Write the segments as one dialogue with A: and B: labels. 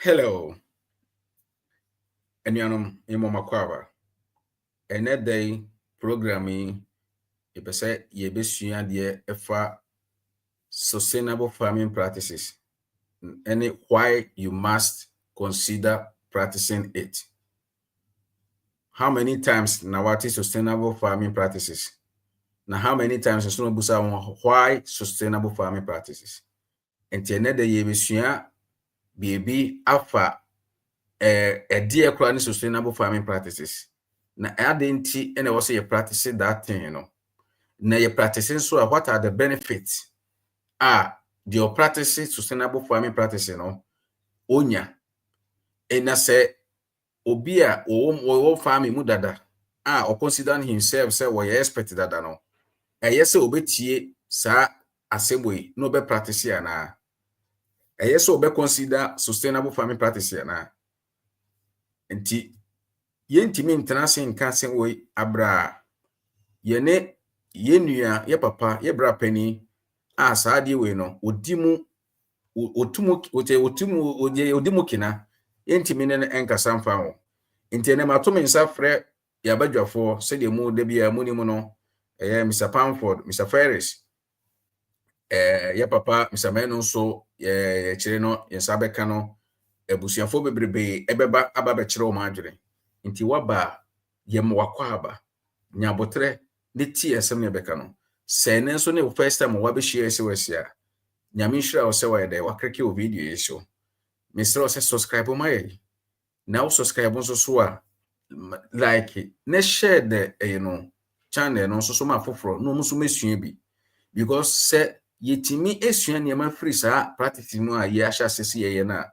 A: Hello, enuanom imomakwaba. Ene day programming epese yebesua de efa sustainable farming practices. And why you must consider practicing it. How many times nawati sustainable farming practices? Now how many times why sustainable farming practices? And ene day yebesua baby afa dear chronic sustainable farming practices. Na adenti ene was you practicing that thing, Na you practicing so what are the benefits? The practicing sustainable farming practices, onya. And say obia o farming mudada. Or considering himself say we expect that no. Yes, obetie sa assembly no be practice na. Yes, obe consider sustainable farming practices na. Enti yentimi ntena nka sen we abra yene yenua ye papa ye bra pani saade we no odimu odimu kina yentimi ne enkasa mfa ho nti ne mato mensa frɛ ya badwafo se de mu de bia munimu no Mr. Pamford, Mr. Ferris, ye papa Mr. Menu so ye kire no yensa beka no ebusuafo bebrebe ebeba aba be kire o madwene nti waba yem wakwaba nyabotre ne ti esem ne beka no se ne so ne first time wa be share se wasia nyame hira o se wa de wakreke o video yi so mesro se subscribe o mai na o subscribe so a like ne share the channel no so ma foforo no muso mesua bi because se yetimi esua ne ma free sa practice no a ye ahya sese ye na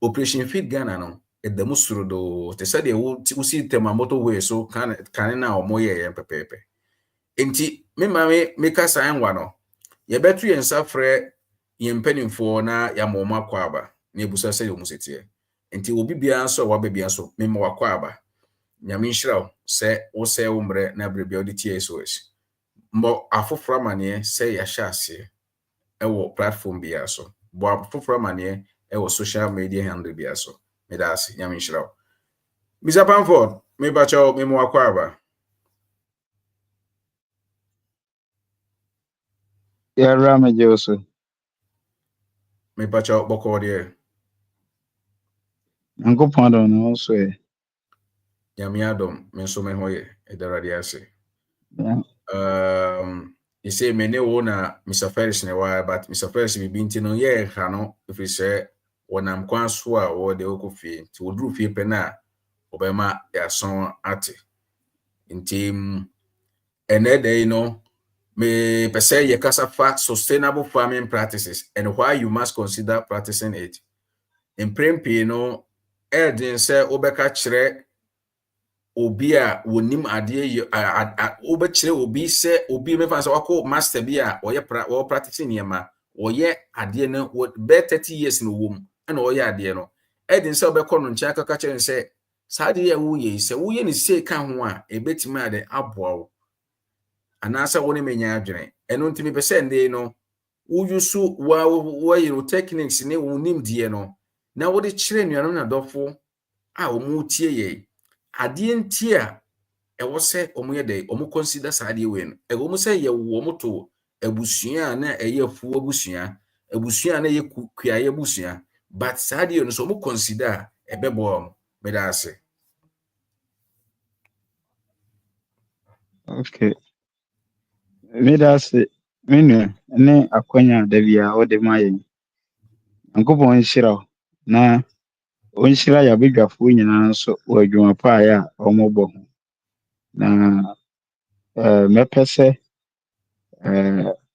A: Operation Feed Ghana no edamu suro do te say de wo si tema motorway so kan na omoye pepepe enti me mame meka san wa no ye betu ye nsa frɛ ye mpanimfo na ya moma kwaba na ebusa sɛ yo musetie enti obi bia so wa ba bia so me ma kwaba nyame nhyira sɛ wo sɛ wo mre na brebia odi tie SOS mbo afoforo mane sɛ ya hya ase ɛwɔ platform bia so bo afoforo mane ewo social media handle bia so me da ase nyame nhyira Mr. Pamford me ba chawo me mo akwaba
B: Yara me joso
A: me ba chawo boko de
B: Nyankopɔn do no so e
A: nyame adom me so me hoye edarade ase
B: yeah.
A: You say me ne wo na Mr. Ferris ne wa but Mr. Ferris bi binti no ye ha no if you say wonam kwan so a wo de okofie ti wodru fie pe na obema ya son ate ntim enede me pese ye kasa fa sustainable farming practices and why you must consider practicing it in prempe edin se obeka kire obi a wonim ade obekire obi se obi me fa se wako master bi a oye practicing niema oye ade no be 30 years no wom na oye ade no edin se obekọ no nche akaka kire se saade ya wuye se wuye ni se ka ho a ebetimi ade aboa wo anasa woni menya adwene eno ntimi pese nde no uyusu wa techniques ne wonim die no na wode kire nuano na dofo a omutie ye ade nti a ewo se omoye de omo consider saade we no ewo mo se ye wo moto abusua na eye fu abusua na ye kuaye abusua but saade no so omo consider ebebo me da ase.
B: Okay. Me da se menu ne akwanya da bia o de maye Nyankopɔn nhyira wo na onhyira ya bedwafo nyina nso o adwuma pa ya ɔmobɔ ho na mepɛ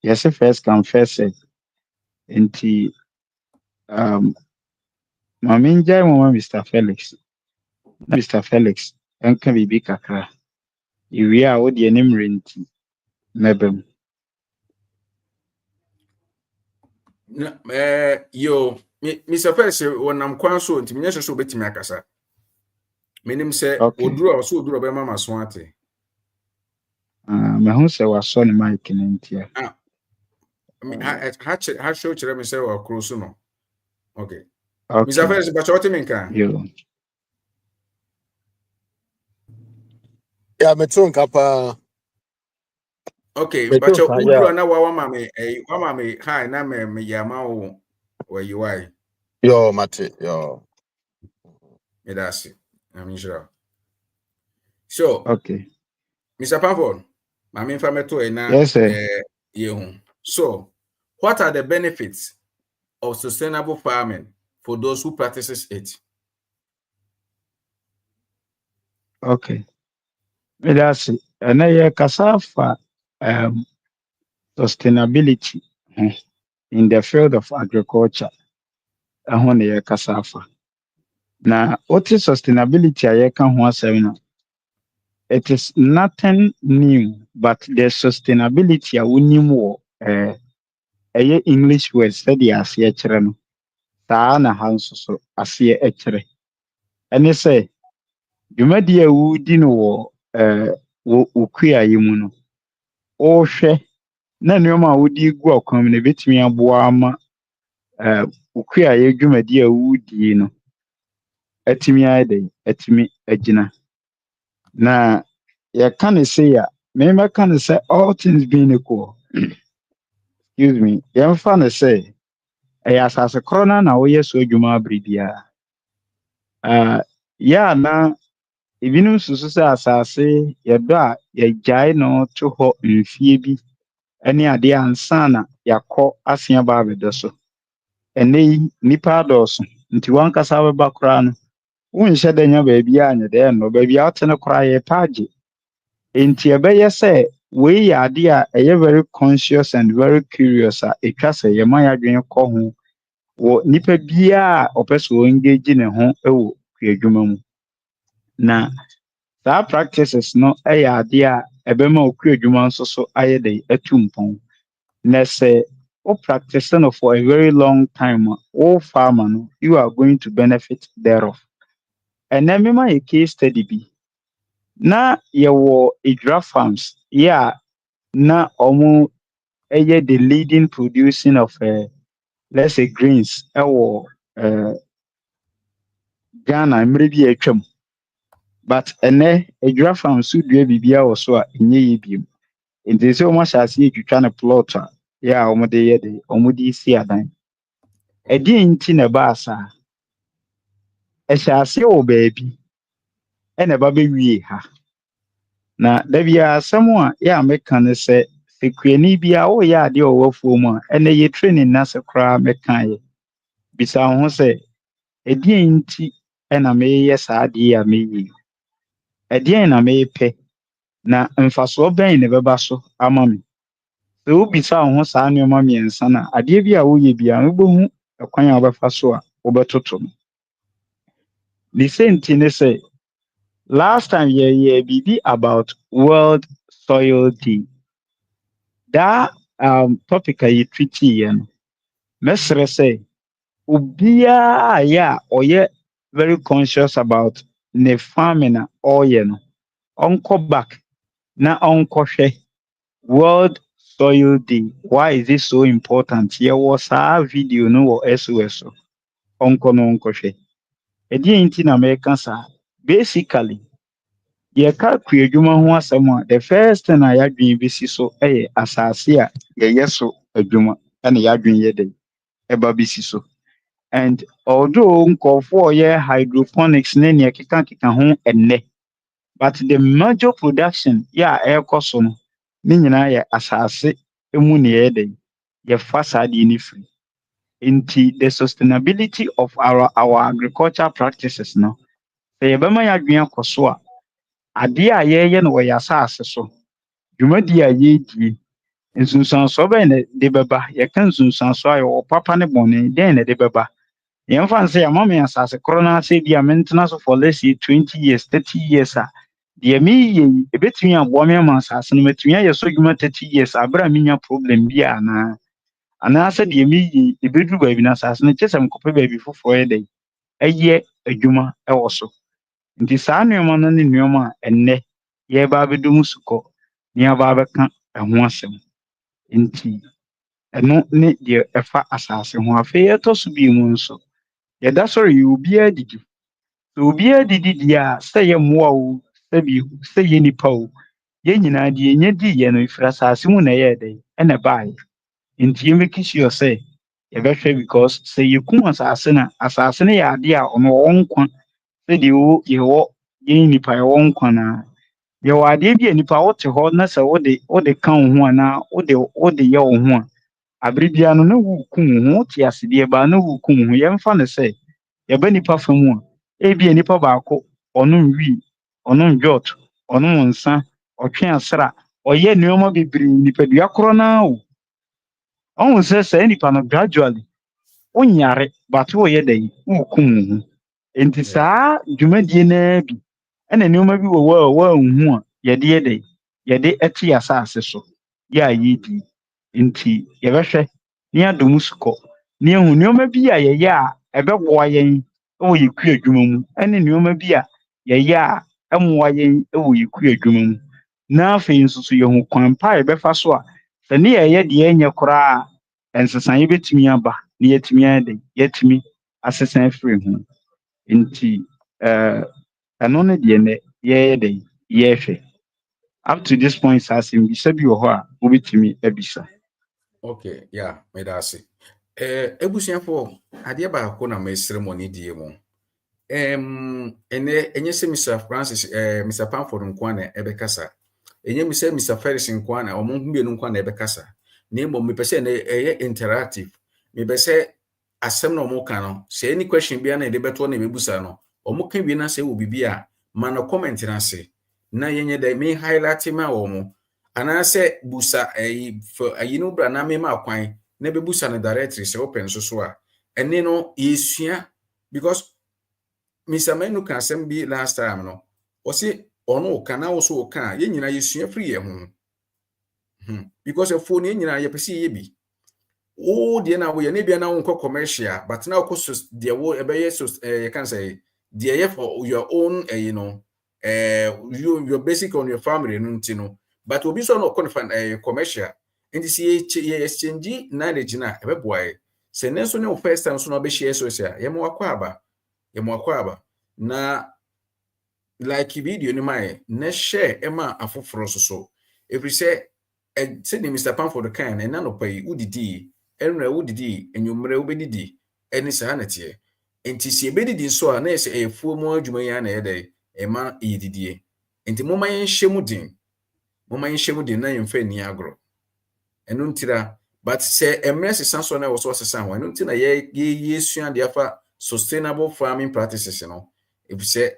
B: yes first come first serve nti Mama njai mama Mr. Felix enka bibi kakra iwie a wo de anim renti mebem
A: Yo Mr. Ferris wonam kwan so ntimi nyɛ so betimi akasa menim sɛ oduru so oduru be mama so ate
B: me hu sɛ wasɔ ne mic ne ntia
A: ha show kyerɛ me sɛ wa cross no okay Mr.
B: Okay.
A: Ferris, but what mean can?
B: Yo.
C: Yeah, metun kapa.
A: Okay, but
C: Metun
A: you
C: ka
A: would
C: yeah.
A: na wa mama hi na me yama wo where you are.
C: Yo, mate. Yo.
A: Me that's it. I'm sure. So,
B: Okay.
A: Mr. Pavon, my main family to na
B: Yes, sir.
A: So, what are the benefits of sustainable farming for those who practices it?
B: Okay. That's it. And I kasafa sustainability in the field of agriculture. Ɛho na yɛkasa afa. Na wote sustainability a yɛka ho asɛm no, it is nothing new, but the sustainability a wonim wɔ ɛyɛ English word sɛdeɛ aseɛ kyerɛ no, saa na ha nso so aseɛ kyerɛ. Ɛne sɛ, dwumadi a wodi no wɔ kuayɛ mu no, wohwɛ na nneɛma a wode gu ɔkwan mu no ebetumi aboa ama wo kuayɛ dwumadi a wodie no atumi ayɛ dɛn, atumi agyina. Na yɛka ne sei a, mɛka ne sɛ all things being equal, excuse me, yɛmfa ne sɛ ɛyɛ asase korɔ no na woyɛ so adwuma abere biara. Yɛ a na ebinom susu sɛ asase yɛdɔ a yɛgyae no to hɔ mfie bi ne adeɛ ansa na yɛakɔ asen aba abɛdɔ so. Ɛnnɛ yi, nnipa adɔɔso nti wankasa bɛba koraa no, wonhyɛ da nya baabi a nyɛ dɛ ɛnnɔ. Baabi a wote no koraa yɛpɛ agye. Enti ɛbɛyɛ sɛ wei yɛ ade a ɛyɛ very conscious and very curious a ɛtwa sɛ yɛma yɛadwene kɔ ho wɔ nipa biara a ɔpɛ sɛ ɔngage ne ho wɔ kuadwuma mu. Na saa practices no yɛ ade a ɛbɛma wo kuadwuma nso so ayɛ dɛ atu mpɔn. Na sɛ wo practice no for a very long time a, wo farmer no, you are going to benefit thereof. Ɛnnɛ mema yɛ case study bi. Na yɛwɔ Edra farms yɛ a na ɔmo ɛyɛ the leading producing of let's say grains ɛwɔ Ghana mmerɛ bi a atwam. But ɛnnɛ Edra farms so dua biribiara wɔ so a ɛnyɛ yie bio. Nti sɛ ɔmo ahyɛ ase etwitwa ne plot a yɛ a ɔmo de yɛ de ɔmo de si adan. Ɛdeɛn nti na ɛbaa saa? Ɛhyɛ ase wɔ baabi ɛna ɛba bɛwie ha. Na da biara asɛm a yɛ a meka ne sɛ sekuani biara woyɛ adeɛ a ɔwɔ afuo mu a ɛnɛ yɛ training na sɛ koraa mɛkaeɛ. Bisa wo ho sɛ ɛdeɛn nti ɛna meyɛ saa adeɛ a meyɛ yi? Ɛdeɛn na mepɛ na mfasoɔ bɛn na ɛbɛba so ama me? Sɛ wobisa wo ho saa nneɛma mmiɛnsa no a, adeɛ bi a woyɛ biara wobɛhu ɛkwan a wobɛfa so a wobɛtoto no. Ne sɛ nti ne sɛ last time yɛyɛ biribi about World Soil Day. That topic a yɛtwitiiɛ no, mɛsrɛ sɛ obiara a yɛ a ɔyɛ very conscious about ne farming a ɔreyɛ no, ɔnkɔ back na ɔnkɔhwɛ World Soil Day. Why is it so important? Yɛwɔ saa video no wɔ SOS so. Ɔnkɔ no ɔnkɔhwɛ. Ɛdeɛn nti na mɛka saa? Basically, yɛka kuadwuma ho asɛm a the first thing a yɛadwene bɛsi so yɛ asase a yɛyɛ so adwuma ɛna yɛadwene yɛ dɛ ɛba bɛsi so. And although nkurɔfoɔ a ɔyɛ hydroponics ne nea ɛkeka ho ɛnnɛ, but the major production yɛ a ɛrekɔ so no, ne nyinaa yɛ asase mu na yɛyɛ dɛ yɛfa saa adeɛ no firi. Nti the sustainability of our agricultural practices no, sɛ yɛbɛma yɛadwene akɔ so a, adeɛ a yɛreyɛ no wɔ yɛn asase so, dwumadi a yɛredie, nsunsuansoɔ bɛn na de bɛba? Yɛka nsunsuansoɔ a yɛwɔ papa ne bɔne, dɛn na de bɛba? Yɛmfa no sɛ yɛama me asase korɔ no ase bi a mentena so for let's say 20 years, 30 years a, deɛ meyɛ yi, ɛbɛtumi aboa me ama asase no matumi ayɛ so adwuma 30 years abere a menya problem bi anaa? Anaasɛ deɛ meyɛ yi, ɛbɛduru baabi na asase no kyɛ sɛ mekɔpɛ baabi foforɔ yɛ dɛn ɛyɛ adwuma ɛwɔ so. Nti saa nneɛma no ne nneɛma a ɛnnɛ yɛreba abɛdɔ mu sukɔ na yɛaba abɛka ɛho asɛm. Nti ɛno ne deɛ ɛfa asase ho. Afei yɛtɔ so bio mu nso, yɛda sɔre yɛ obiara didi sɛ obiara didi deɛ a sɛ yɛ mmoa o sɛ yɛ nipa o yɛn nyinaa deɛ yɛnya di yɛ no ɛfiri asase mu na ɛyɛɛ dɛn ɛna ɛbaeɛ nti yɛmmɛki sure sɛ yɛbɛhwɛ because sɛ yɛkum asase no yɛ adeɛ a ɔno ɔwɔ nkwa sɛdeɛ yɛwɔ yɛn nipa yɛwɔ nkwa no a yɛwɔ adeɛ bi a nipa wote hɔ na sɛ wode ka wo ho anaa wode yɛ wo ho a abere biara no na wokum wo ho wote ase deɛ baa na wokum wo ho yɛmfa no sɛ yɛba nipa fa mu a ebia nipa baako ɔno nwi ɔno ndwot ɔno nsa ɔtwe asra ɔyɛ nneɛma bebree nipadua korɔ naa o ɔhu sɛ saa nipa no gradually wonyare but woyɛ dɛn wokum wo ho nti saa dwumadie naa bi ɛna nneɛma bi wɔ hɔ a woanhu a yɛde yɛ dɛn yɛde ɛte asase so yɛ a yɛdi nti yɛbɛhwɛ ne adom so kɔ ne ehu nneɛma bi a yɛyɛ a ɛbɛboa yɛn ɛwɔ yɛ kua adwuma mu ɛne nneɛma bi a yɛyɛ a ɛmmoa yɛn ɛwɔ yɛ kua adwuma mu na afei nso so yɛhu kwan pa a yɛbɛfa so a sɛ ne yɛyɛ deɛ ɛnyɛ koraa a nsesan yɛbɛtumi aba na yɛatumi ayɛ dɛn yɛatumi asesa afiri ho nti ɛno ne deɛ nɛ yɛyɛ dɛn yɛrehwɛ up to this point saa asɛm bisa bi wɔ hɔ a wobɛtumi abisa.
A: Okay, yeah, meda ase. Ebusuafo, adeɛ baako na mesere mo ne die mu. Ene enye se Mr. Francis Mr. Pamford nkwa na ebekasa. Enye mi se Mr. Ferris nkwa na omo mbienu nkwa na ebekasa. Na mo me pese na eye interactive. Me pese asem na omo ka no, se any question bia na edebeto na ebebusa no, omo ka bi na se wo bibia ma no comment na se. Na yenye da me highlight ma omo. Ana se busa ayi no bra na me ma kwan na bebusa no directory se open so a. Ene no yesua because Mr. Menu can send be last time no. O say ono kana also kan ye nyina yesua free ye ho. Because your phone ye nyina ye pese ye bi. Oh de na wo ye na bia na wo commercial but now ko de wo e be so you can say de for your own you know your basic on your family no ntino but obi so no commercial and see ye exchange knowledge na e be boy se ne so ne first time so no be share social ye mo akwa na like video ni mai na share ema afoforo so every say say Mr. Pamford kan na no pay udidi enra udidi enwumre ubedidi eni sa na tie enti si ebedidi so a na ese efuo mu adwuma ya na yede ema yididie enti moma yen hyemu din na yemfa ni agro enu ntira but say emre sesa so na wo so sesa ho enu ntina ye sua de afa sustainable farming practices no if say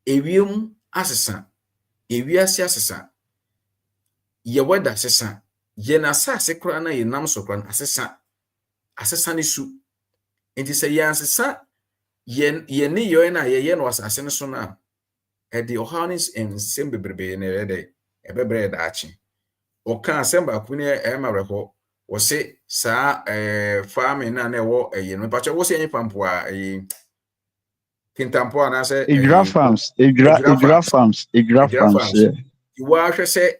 A: ewiem asesa ewiase asesa ye weda asesa ye na asase kora na ye nam so kora asesa ne su enti say ye asesa ye ne yo na ye no asase ne so na e de ohanis en sembebrebe na rede ebebre da achi o kan semba ku ne e ma reho wo se sa farming na na wo ye no pa che wo se yin pampo a kintampo na se
B: Agri farms yeah.
A: You are say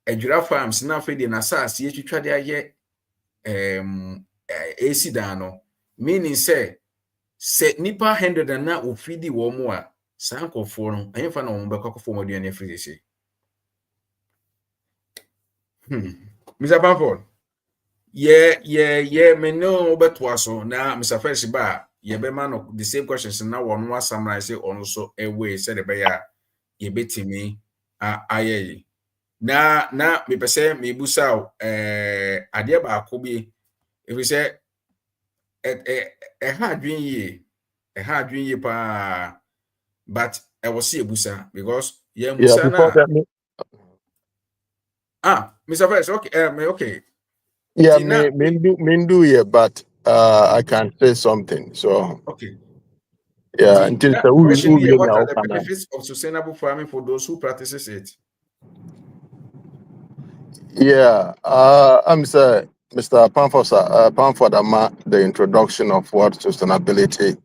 A: Agri farms na fe de na sase ye twitwa de aye AC dan no meaning say nipa 100 na ofidi wo mu a sankofo no enfa na wo bekọ kofo mo duane free say Mr. Pamford me no beto aso na Mr. Ferris ba ye be man of the same questions na one wa summarize on so away said be ya ye betimi aye na me pese me busa ade ba ko bi if we say ha adwen ye pa but I was see busa because ye musa na Mr. Ferris okay
C: yeah me do yeah but I can say something so
A: okay.
C: Yeah, until
A: what are the benefits of sustainable farming for those who practices it?
C: Yeah, I'm sorry, Mr. Pamford Ama, the introduction of what sustainability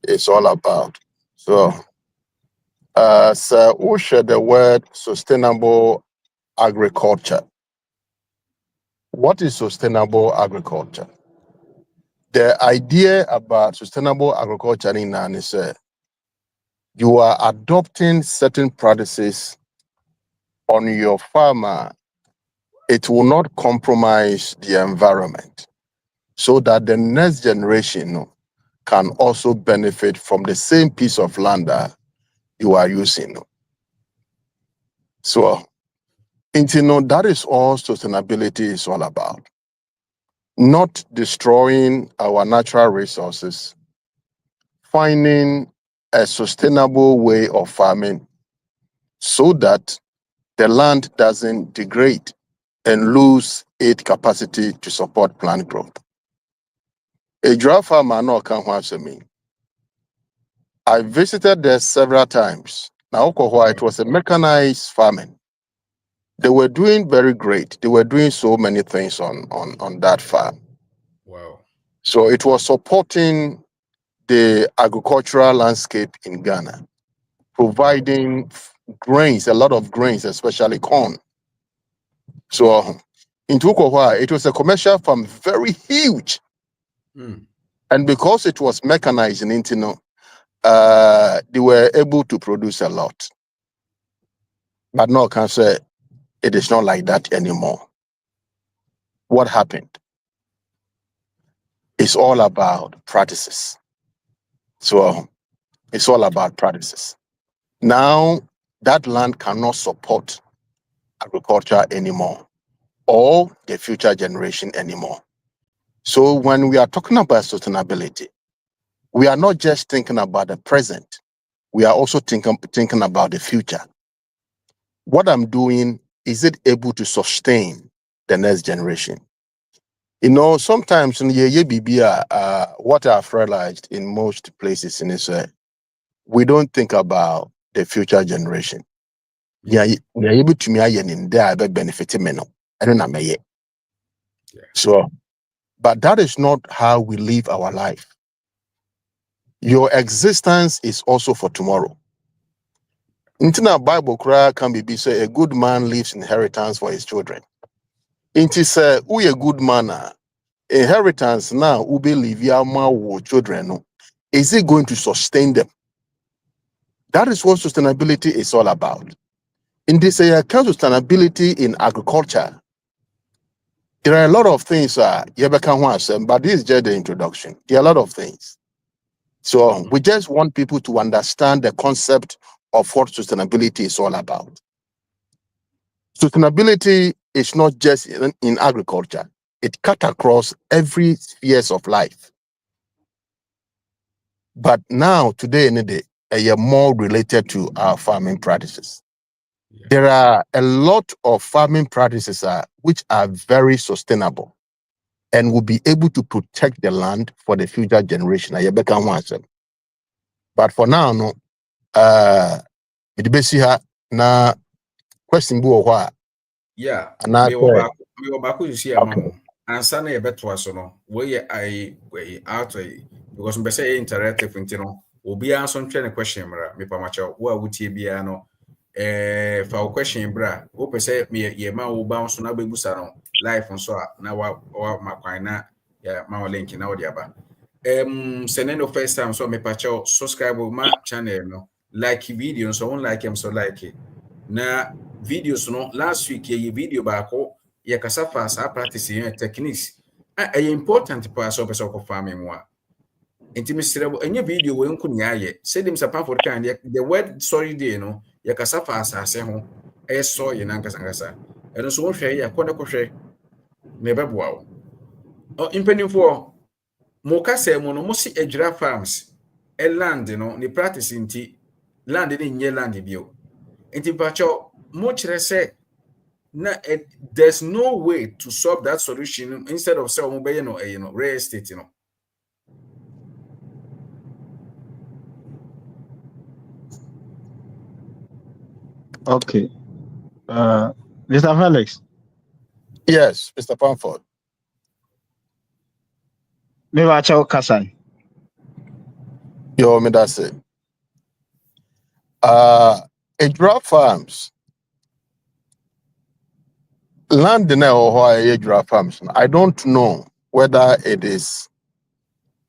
C: is all about. So, who shared the word sustainable agriculture? What is sustainable agriculture? The idea about sustainable agriculture in is you are adopting certain practices on your farmer. It will not compromise the environment so that the next generation can also benefit from the same piece of land that you are using. So, that is all sustainability is all about. Not destroying our natural resources, finding a sustainable way of farming so that the land doesn't degrade and lose its capacity to support plant growth. A giraffe farmer no can watch me. I visited there several times. Now, it was a mechanized farming. They were doing very great. They were doing so many things on that farm.
A: Wow.
C: So it was supporting the agricultural landscape in Ghana, providing grains, a lot of grains, especially corn. So in Tukohua, it was a commercial farm, very huge. And because it was mechanized in Intino, they were able to produce a lot. But no, I can say it is not like that anymore. What happened? It's all about practices. So it's all about practices. Now that land cannot support agriculture anymore or the future generation anymore. So when we are talking about sustainability, we are not just thinking about the present, we are also thinking about the future. What I'm doing, is it able to sustain the next generation? Sometimes in what I've realized in most places in Israel, we don't think about the future generation. We are able to benefit me. So, but that is not how we live our life. Your existence is also for tomorrow. Intina Bible can be say a good man leaves inheritance for his children. Inti say we a good man inheritance now ube leave your children. No, is it going to sustain them? That is what sustainability is all about. In this account sustainability in agriculture, there are a lot of things but this is just the introduction. There are a lot of things. So we just want people to understand the concept of what sustainability is all about. Sustainability is not just in agriculture. It cuts across every spheres of life. But now, today in the day, they are more related to our farming practices. Yeah. There are a lot of farming practices which are very sustainable and will be able to protect the land for the future generation. But for now, no, na question
A: yeah,
C: me
A: back you see amount. Answer na yebetoa so no. We out because we say interactive intino. Obi answer ntwe question mra me pamacha wo a wutie bia no fa question bra wo pese me ye ma wo bounce na bebusa no life nso a na wa makwan na ya ma link na wo dia ba send no first time so me pacha subscribe ma channel no like video so won like so like it. Na videos no last week ye video baako ye kasa fa sa practice techniques important pa so person ko farming mo a intimate enye video we nko nya ye say them sa for kan the word sorry day no ye kasa fa asase ho so ye nan kasa kasa eno so wo hwe ye ko hwe me beboa wo impenifo mo kasa mo no mo si adwira farms land no ni practice nti land ni nye land bio nti pacho mo kire say na there's no way to solve that solution instead of say real estate
B: Okay. Mr. Felix.
C: Yes, Mr. Pamford.
B: Me wacha Kasan.
C: Yo, me that's it. Agri farms. Land in Agri farms. I don't know whether it is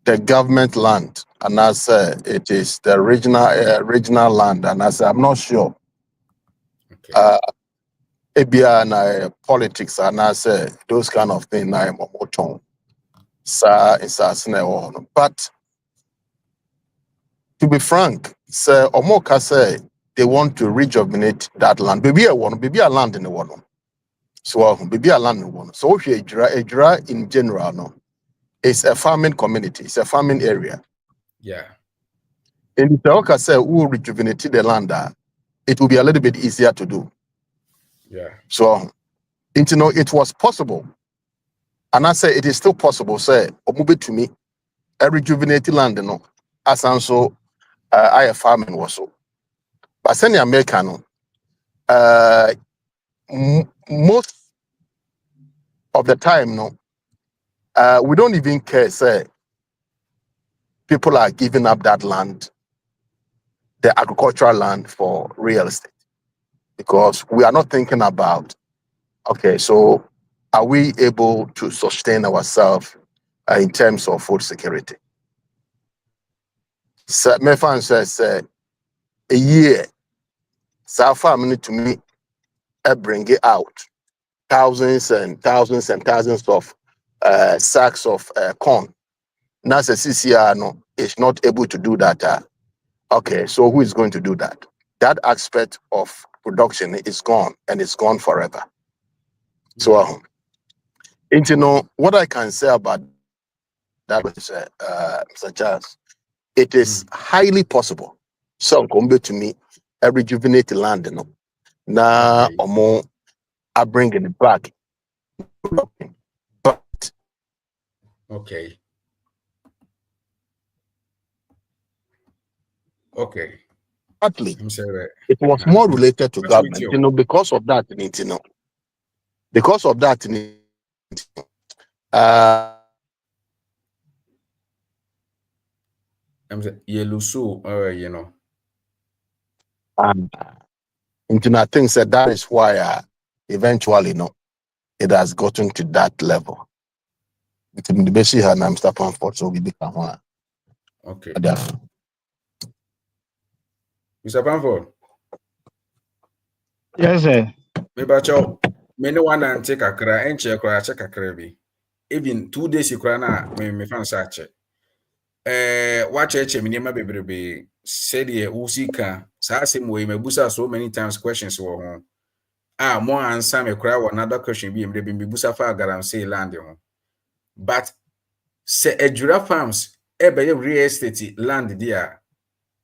C: the government land, and I say it is the regional land, and I say I'm not sure.
A: Okay.
C: Ebia na politics, and I say those kind of things. Na emotion, sa but to be frank, say Omoka say they want to rejuvenate that land. Baby, a land in the one. So baby a land in one. So if you Ejura in general, no, it's a farming community, it's a farming area.
A: Yeah.
C: And if Oka say who rejuvenate the land, it will be a little bit easier to do.
A: Yeah.
C: So, it was possible. And I say it is still possible, say, Omube to me, a rejuvenate land, no, as also I a farming was so. But send the American, most of the time, no, we don't even care, say, people are giving up that land, the agricultural land for real estate, because we are not thinking about, okay, so are we able to sustain ourselves in terms of food security? So, my fan says, a year, so family to me, I bring it out thousands and thousands and thousands of sacks of corn. Now, the CCR no, is not able to do that. Okay, so who is going to do that? That aspect of production is gone, and it's gone forever. So, what I can say about that is, Mr. Charles, it is highly possible. So, come to me, a rejuvenate land, no. Now,
A: Okay.
C: or more, I bring it back. But
A: Okay. Okay.
C: partly,
A: I'm sorry.
C: it was more related to
A: What's with
C: government,
A: you?
C: because of that, because of that, uh,
A: I'm saying yellow so
C: and I think that is why eventually, it has gotten to that level. Between the basic and I'm stopping for so we become one.
A: Okay. Mr. Pamford,
B: Yes, sir.
A: maybe cho many one and take a cry and check or check a crabby. Even 2 days you cry na me fan search. Watch minima bebrebe said ye usika sa same way mebusa so many times questions wo ho. More answer me cry another question be mebusa fa garam say land ho. But say Ejura farms ebe real estate land there.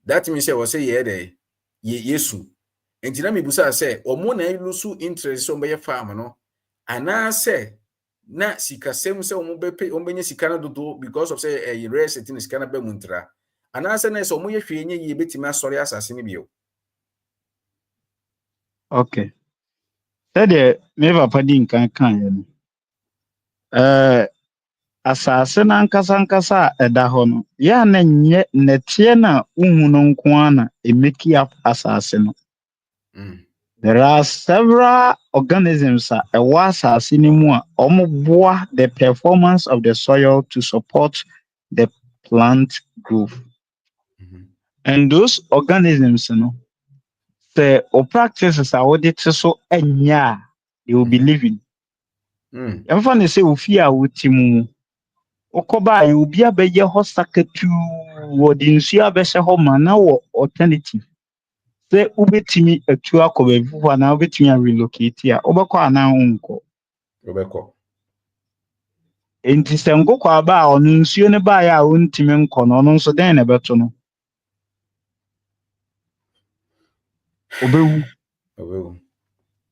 A: That means say say ye dey yesu. Enti na mebusa say omo na ilusu interest so be farm no. Ana say na sikasem say omo bepe omo sika na dodo because of say real estate ni sika na be muntra. Ana say na say omo ye hwe nye ye betimi asori asase ni bio.
B: Okay. Sɛdeɛ me papa di nkan kaeɛ no, asase n'ankasa a ɛda hɔ no, yɛ a na nyɛ nnɛteɛ no a wohu no nko ara na ɛmeki up asase no. There are several organisms a ɛwɔ asase no mu a wɔboa the performance of the soil to support the plant growth. And those organisms no, sɛ o practices a wode te so ɛnyɛ a, they will be living. Yɛmfa ne sɛ ofie a wote mu wokɔba a obi abɛyɛ hɔ sakatuu wɔde nsuo abɛhyɛ hɔ ma na wɔ alternative sɛ wobɛtumi atu akɔ baabi foforɔ anaa wobɛtumi relocate a wobɛkɔ anaa wonkɔ.
A: Wobɛkɔ.
B: Enti sɛ nkokɔ aba a ɔno nsuo no baeɛ a wontumi nkɔ no ɔno nso dɛn na ɛbɛto no? Obɛwu.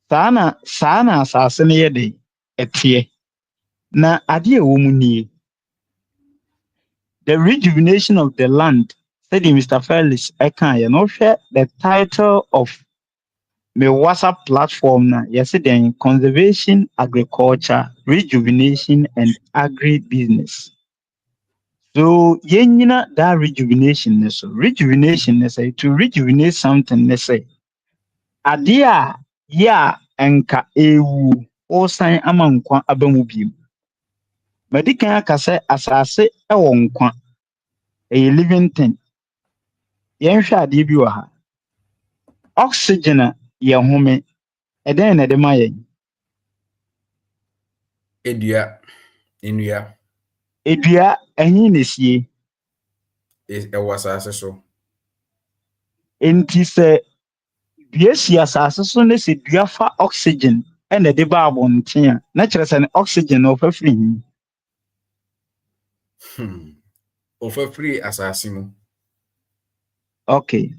B: Saa na asase no yɛ de ɛteɛ. Na adeɛ a ɛwɔ mu nie. The rejuvenation of the land, said Mr. Felix Ekan, no share the title of my WhatsApp platform na yesterday conservation, agriculture, rejuvenation, and agribusiness. So yenyina that rejuvenation so rejuvenation say to rejuvenate something say adia ya enka ewu o san ama nkwa abamu biem. Medikan aka sɛ asase ɛwɔ nkwa a living thing. Yen hwa ade bi wɔ ha. Oxygen a ye home e den na de ma yen.
A: Edua. Inua.
B: Edua ehin na sie.
A: Asase so.
B: Enti se dua si asase so na se dua fa oxygen e na de ba abonten a na kyerɛ sɛ oxygen no fa firi hin.
A: Ofa free asase mu.
B: Okay.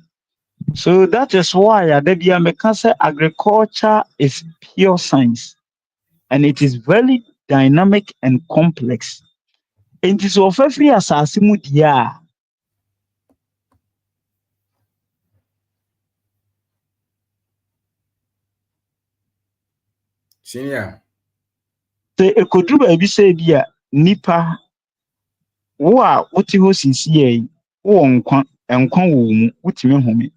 B: So that is why Adebia Meka say agriculture is pure science and it is very dynamic and complex. It is of every asase mu dia.
A: Senior.
B: Say ekodu ba bi say bia nipa wo a wote ho sisi yi wo nkwa wo mu wotime home.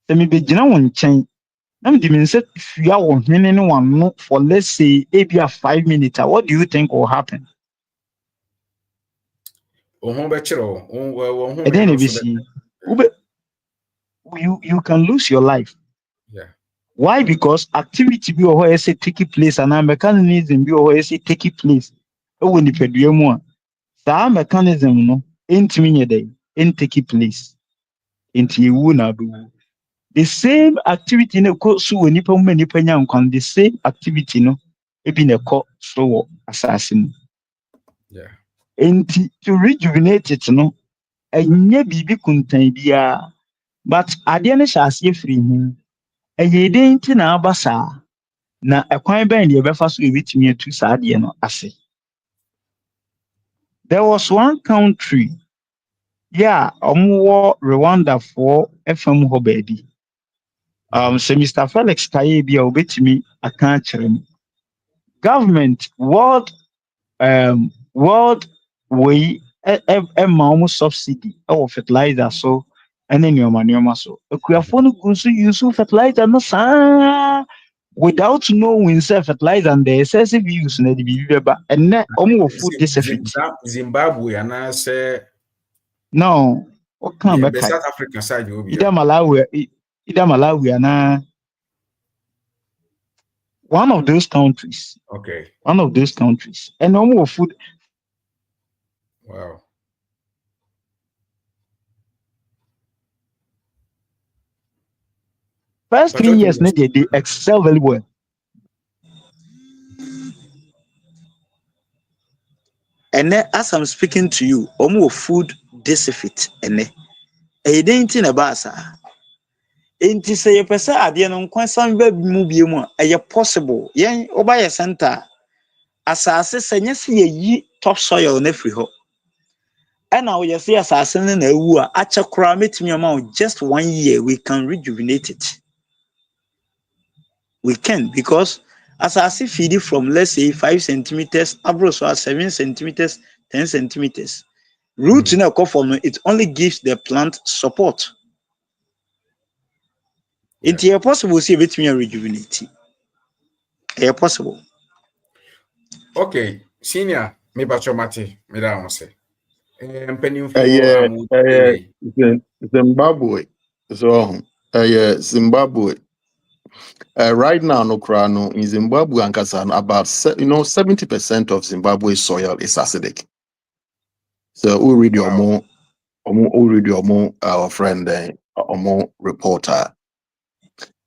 B: Say me begina wo nkyɛn na me di me nse fia wo hwene ne wano for let's say ebia 5 minutes. What do you think will happen?
A: Ohun be chiro. Ohun
B: And then you can lose your life.
A: Yeah.
B: Why? Because activity bi wɔ hɔ ɛsɛ take place and mechanism bi wɔ hɔ ɛsɛ take place. Ɛwɔ nipadua mu a saa mechanism no ntumi nyɛ dɛ ntake place. Nti ewu na abewu. The same activity na ɛkɔ so wɔ nipa mu ma nipa nya nkwa. The same activity no ebi na ɛkɔ so wɔ asase mu.
A: Yeah.
B: Nti to rejuvenate it no ɛnyɛ biribi kuntan biara. But adeɛ no hyɛ aseɛ firi hin. Ɛyɛ den nti na aba saa na ɛkwan bɛn deɛ ɛbɛfa so ebetumi atu saa adeɛ no ase. There was one country ɔmo wɔ Rwanda foɔ ɛfam hɔ baabi. Sɛ Mr. Felix Kaye bi a obetumi aka akyerɛ me. Government world wei ɛma ɔmo subsidy ɛwɔ fertilizer so ɛne nneɛma so. Akuafoɔ no gu so use fertilizer no saa without knowing say fertilizer and the excessive use na de bibi beba. Enne ɔmo wɔ food deficit.
A: Zimbabwe and I say
B: No, what can be
A: South African side you be.
B: Either Malawi and one of those countries.
A: Okay.
B: One of those countries. And no more food.
A: Wow.
B: First 3 years, they excel very well. And then, as I'm speaking to you, almost food deficit. And then, I didn't think about that. Enti say ye pese ade no nkwan san ba mu bie mu a possible yen oba ye center asase senye se ye yi top soil na free ho and now you see asase na ewu a ache kura metimi ama just 1 year we can rejuvenate it. We can, because asase feed from let's say 5 centimeters abro so 7 centimeters 10 centimeters root na come from it only gives the plant support. It's possible to see it me rejuvenate. It's possible.
C: Okay,
A: Senior, me bacho mate, me da won say.
C: Zimbabwe. So, Zimbabwe. Right now, no crano in Zimbabwe and Kazan, about 70% of Zimbabwe's soil is acidic. So we read your more, our friend, or more reporter.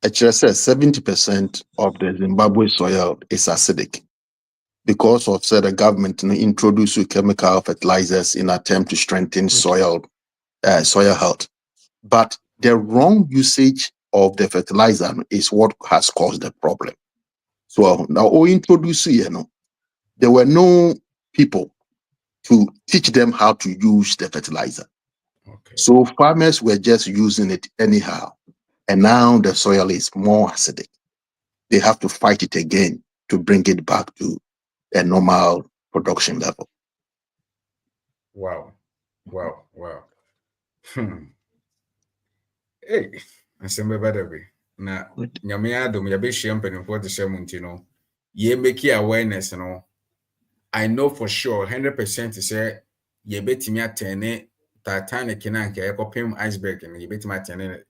C: It just says 70% of the Zimbabwe soil is acidic because of the government introduce chemical fertilizers in attempt to strengthen soil health. But the wrong usage of the fertilizer is what has caused the problem. So now we introduce, there were no people to teach them how to use the fertilizer.
A: Okay.
C: So farmers were just using it anyhow. And now the soil is more acidic. They have to fight it again to bring it back to a normal production level.
A: Wow. Hey, asembe badabe. Na nyame adom ya be hia mpanimfo de hia munti no. Ye make awareness no. I know for sure 100% say ye betimi atene Titanic na nke ekopim iceberg na yebeti matene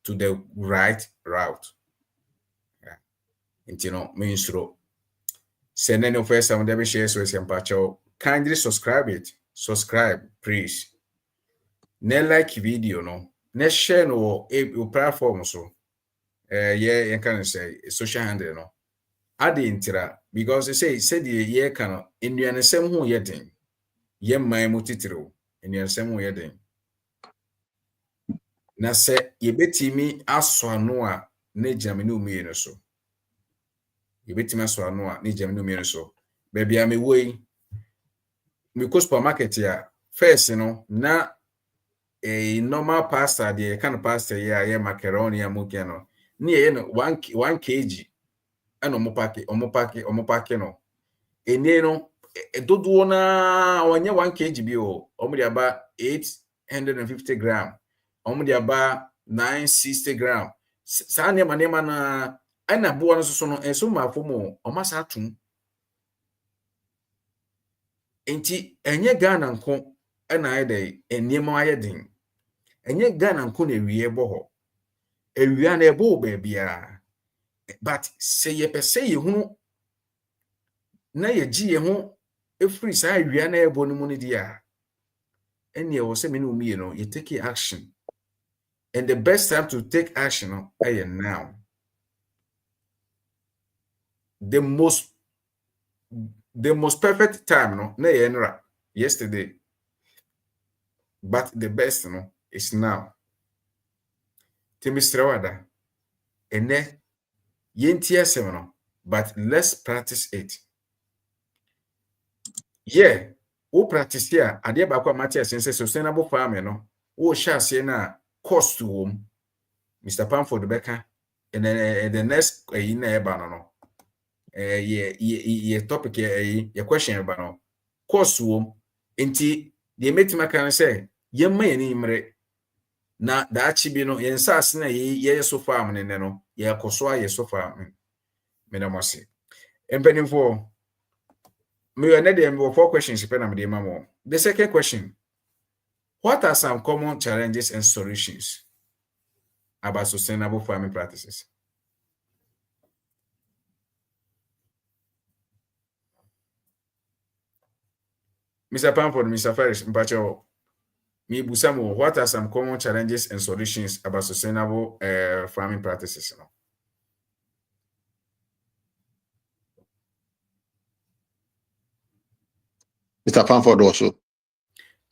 A: to the right route. Nti no mensuro. Send any first some dey share so sempacho. Kindly subscribe please. Ne like video no. Ne share no your platform so. Yeah, you can say social handle no. Ade intira because they say the ye can in the same ho yedin. Ye man mu titiro in the same ho yedin. Na se yebetimi aso ano a ne jaminu mienu so. Yebetimi aso ano a ne jaminu mienu so. Baby am away. Me go supermarket ya first no na a normal pasta the kind of pasta ya macaroni ya muke no. Ni ye no 1 kg and omo pack no. Ene no dodo na onye 1 kg bi o. Omo de aba 850 gram. Omo de aba 960 gram. Sa nema na ana bo no so no enso mafo mo omasa atum. Enti enye Ghana nko na ayede enema ayedin. Enye Ghana nko na ewie boho. Ewia na ebo bebia. But say ye pese ye hunu na ye gi ye ho efiri sa ewia na ebo no mu ne dia. Ene wo se me no mi no you take action. And the best time to take action is now. The most perfect time no na ye nra yesterday. But the best no is now. Timistra wada. Ene yenti asem no, but let's practice it. Yeah, we practice here. Ade ba kwa Matthias say sustainable farming no. We share say na cost to home. Mr. Pamford Becker and then the next in eba no. Ye topic ye question eba no. Cost to home. Enti the metima kan say ye ma ni mre na da achibi no ye nsase na ye so farm ne no ye koso ye so farm me na mose empenimfo me na dem 4 questions pe na me dey mamo. The second question, what are some common challenges and solutions about sustainable farming practices? Mr. Pamford, Mr. Ferris, Mpacho, me busamo, what are some common challenges and solutions about sustainable farming practices?
C: Mr. Pamford also.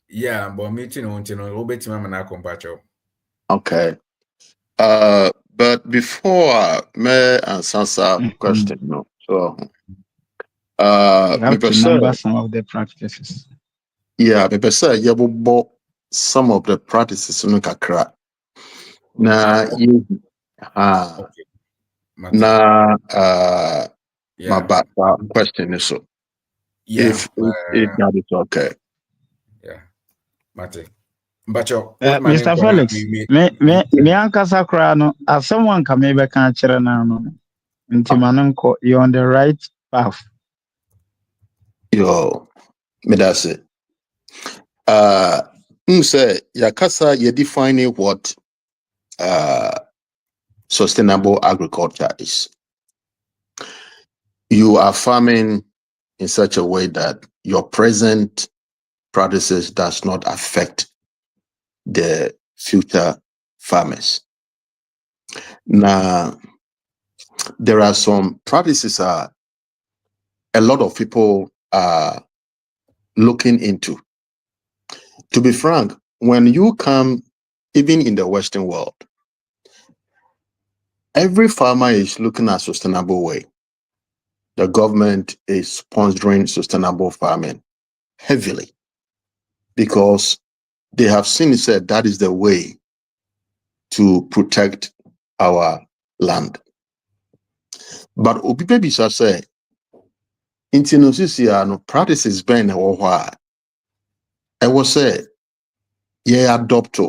A: Yeah, but meeting on Obetima Manako Mpacho.
C: Okay. But before may answer question, no. So
B: you have to number some of the practices.
C: Yeah, maybe say you will some of the practices no kakra. Na you
A: okay.
C: Na
A: yeah.
C: my question is so.
A: Yeah,
C: if that is okay.
A: Yeah. Mate.
B: Mr. Felix, me ankasa kra no as someone can maybe can chere na no. Nti manonko, you're on the right path.
C: Yo, me that's it. Say yakasa you defining what sustainable agriculture is. You are farming in such a way that your present practices does not affect the future farmers. Now, there are some practices a lot of people are looking into. To be frank, when you come, even in the Western world, every farmer is looking at sustainable way. The government is sponsoring sustainable farming heavily because they have seen it said that is the way to protect our land. But obi baby say intinosisia no practices ben or why I was say yeah adopt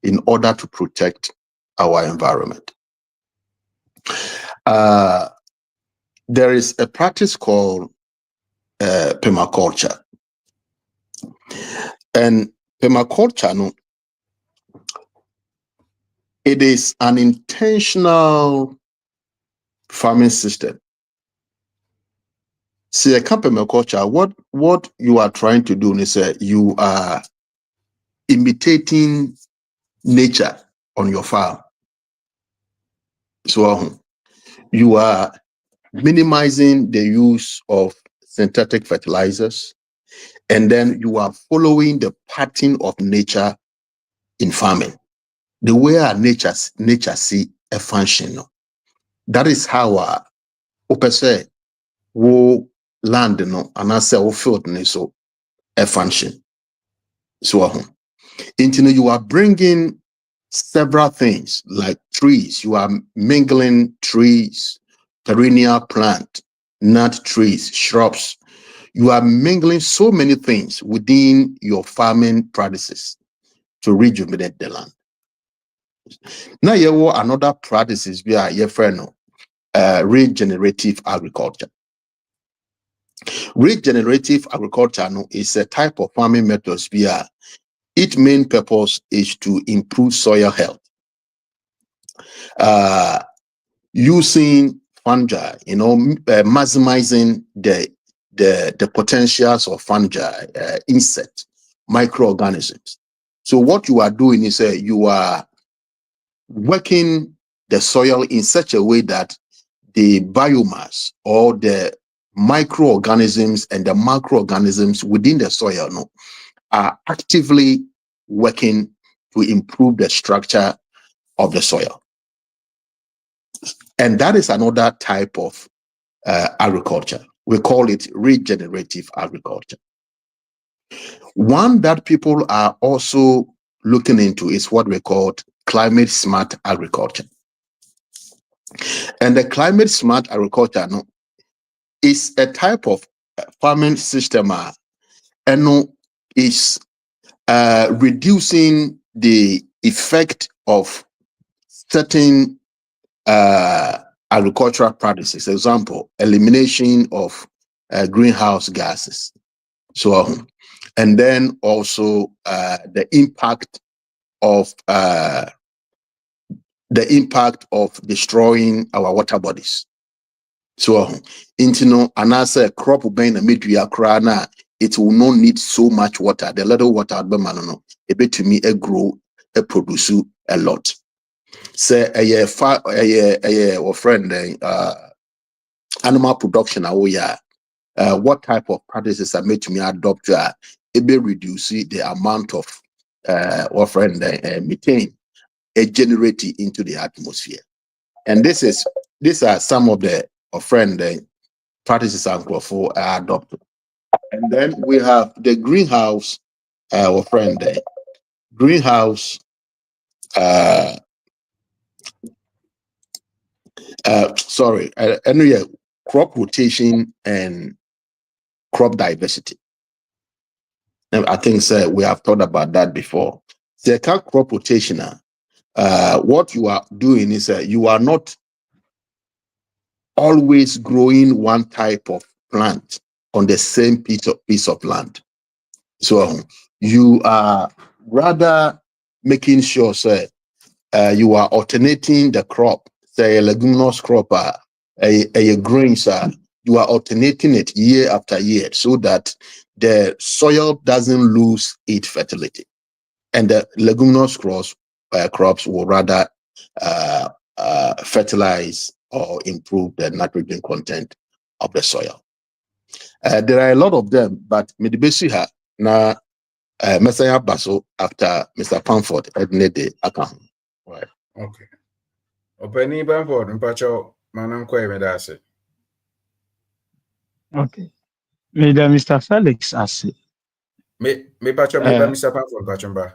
C: in order to protect our environment. There is a practice called permaculture, and permaculture no, it is an intentional farming system. See, a permaculture, what you are trying to do is you are imitating nature on your farm. So you are minimizing the use of synthetic fertilizers, and then you are following the pattern of nature in farming. The way our nature see a function. No? That is how our opese wo land no and I say wo field ne so a function. So you are bringing several things like trees. You are mingling trees, perennial plant, nut trees, shrubs. You are mingling so many things within your farming practices to rejuvenate the land. Now, you have another practices via your friend, regenerative agriculture. Regenerative agriculture is a type of farming methods via its main purpose is to improve soil health. Using fungi, maximizing the potentials of fungi, insects, microorganisms. So what you are doing is you are working the soil in such a way that the biomass or the microorganisms and the macroorganisms within the soil are actively working to improve the structure of the soil. And that is another type of agriculture. We call it regenerative agriculture. One that people are also looking into is what we call climate smart agriculture. And the climate smart agriculture is a type of farming system and is reducing the effect of certain agricultural practices. Example, elimination of greenhouse gases. So, and then also the impact of destroying our water bodies. So, and as a crop being a mid-year crana, it will not need so much water. The little water, a bit to me, grow, produce a lot. Say a friend, animal production. What type of practices are made to me adopt? It may reduce the amount of methane generated into the atmosphere. And these are some of the practices and for adopted. And then we have the greenhouse, greenhouse. Anyway, crop rotation and crop diversity. And I think we have thought about that before. The crop rotation, what you are doing is you are not always growing one type of plant on the same piece of land. So you are rather making sure you are alternating the crop, say a leguminous crop, a grains, you are alternating it year after year so that the soil doesn't lose its fertility. And the leguminous crops will rather fertilize or improve the nitrogen content of the soil. There are a lot of them, but Midibesiha na Messiah Basso after Mr. Pamford had the account. Right.
A: Okay. Openi Bamford, Mpacho, Manankwe Medase.
B: Okay. May the Mr. Felix ase.
A: Me Pacho, me Mr. Pamford, Pachomba.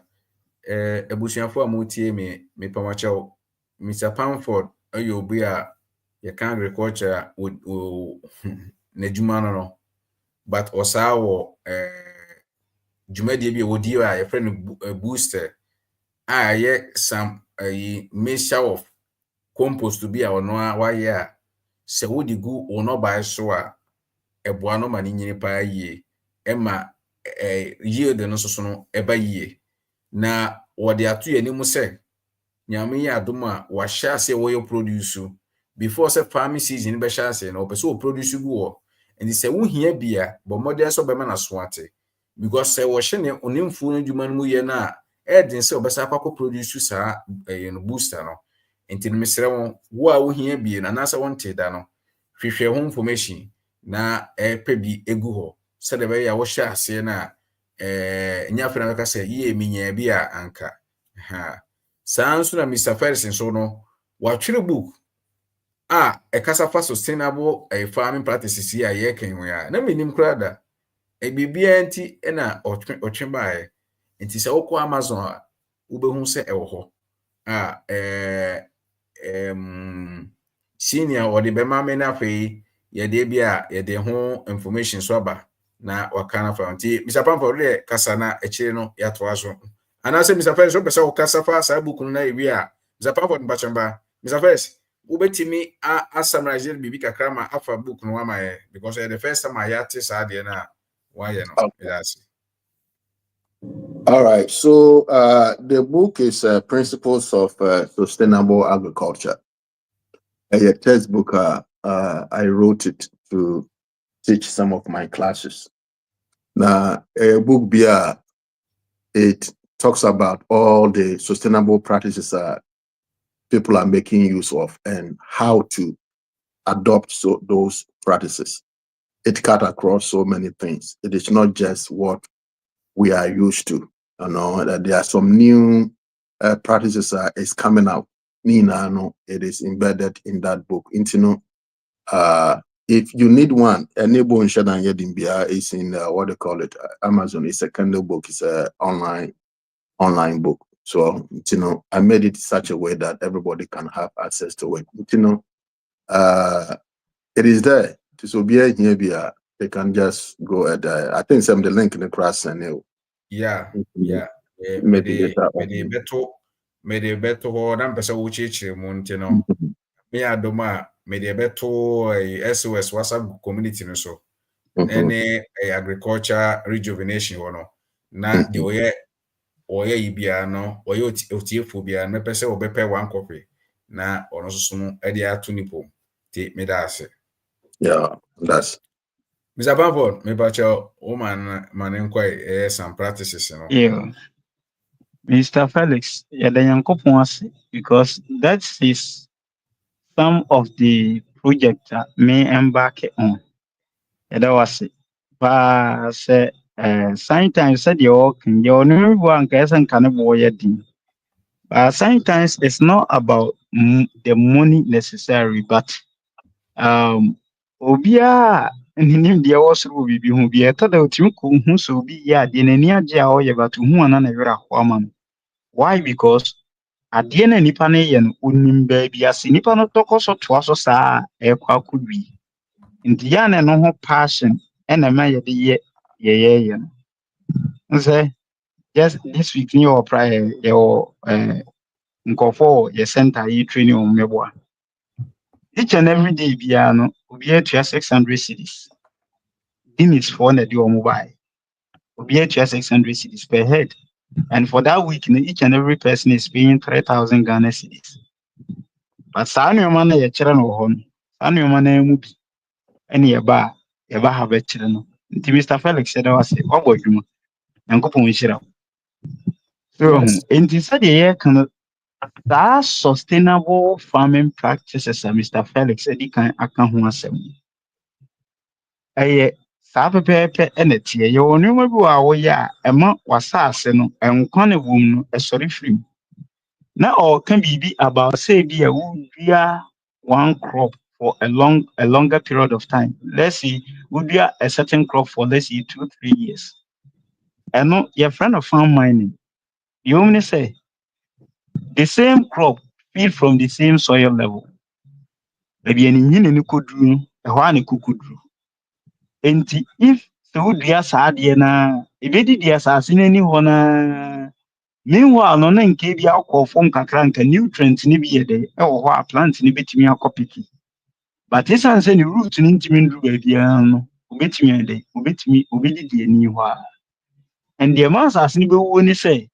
A: Ebusianfo a motie me pamacho Mr. Pamford ayo obi a ye kan agriculture na no but osa wo dwumadi bi wodi a ye friend booster a ye some mixture of compost to be a ono a wa ye a se wodi gu ono ba so a eboa no ma ni nyini pa yie ema yield no so no eba yie na wode ato yanimu se nyame ya adom a wahye ase wo produce before say farming season be hye ase na opese wo produce gu wo and say wo hia bia bo modern so be ma na so ate because say wo hye ne onimfu no dwuma no mu ye na edin say obesa akwa produce sa no booster no enti no mesere wo a wo hia bia na na say won te da no hwehwe ho information na pe bi egu ho se de be ya wo hye ase na nya fena ka say ye minya bia anka ha sanso na Mr. Ferguson so no watwere book ekasa fa sustainable farming practices ya ye kan ho ya na menim krada bibia nti na otwe bae nti se wokọ Amazon a ubehu se ewo ho senior or the bema me na fe ye de bia ye de ho information so aba na wakana fa nti Mr. Pamford de kasa na ekire no ya to aso anase Mr. Ferguson pese wo kasa fa sa book no na ewi a Mr. Pamford mbachamba Mr. Ferguson ubetimi a summarize bibi kakra ma afa book no ama because the first time I yate sa de na why no yes.
C: All right, so the book is Principles of Sustainable Agriculture. A textbook. I wrote it to teach some of my classes. Now, a book it talks about all the sustainable practices people are making use of and how to adopt those practices. It cut across so many things. It is not just what we are used to. You know that there are some new practices is coming out. Nina, no, it is embedded in that book. If you need one, enable is in what they call it, Amazon. It's a Kindle book. It's a online book. So I made it such a way that everybody can have access to it. It is there. So be here. They can just go at. I think some the link in the class and
A: yeah. Me de beto ho na mpesa wo chichire mu ntino me adoma me de beto SOS WhatsApp community no so ene agriculture rejuvenation ho no na de oye ibia no oye otiefo bia me pese obepe one copy na ono so no e de ato nipo ti me da ase.
C: Yeah, that's
A: Mr. Bamford, me bacho woman man some practices, you know.
B: Yeah. Mr. Felix, because that is some of the projects that me embark on. That was it. But sometimes said you know one person can avoid it. But sometimes it's not about the money necessary, but obia nim dia wosoro bibi hu bi etada otimi ko hu so bi ya de nani age a oye but hu ana na wera ho ama no. Why? Because ade na nipa na ye no onim ba bi ase nipa no tokoso to aso saa ekwa kodwi nti ya na no ho passion na ma ye de ye no nse just this week ni o prior your nkofo ye center yi training on meboa each and every day bia no obi atua 600 cedis limits for na di o mobile obi atua 600 cedis per head. And for that week, each and every person is paying 3,000 Ghana cedis. But Sanu man a children or home, Sanu man a movie, any a bar, have a children. Mr. Felix said, I was a what you and go on shira. So, in this year, can that sustainable farming practices, Mr. Felix said, he can account one seven. Saa pepepe na tie ye wonu ma bi wa wo ya ema wasase no enkwane wom no esori firi na o can be about say be a wudua one crop for a longer period of time. Let's see, wudua a certain crop for let's see 2-3 years. And no your friend of farm mining you only say the same crop feed from the same soil level. Maybe any ni kodru e ho ani kukudru. Enti if so wudua saa de na ebedi dia asase nani ho na meanwhile no na nke bi akọ kakra nka nutrients ni bi yede e wo ho a plant ni betimi akọpiki but esan say ni root ni ntimi ndu ba bia no obetimi ede obedidi ani ho a and the amount as ni be woni say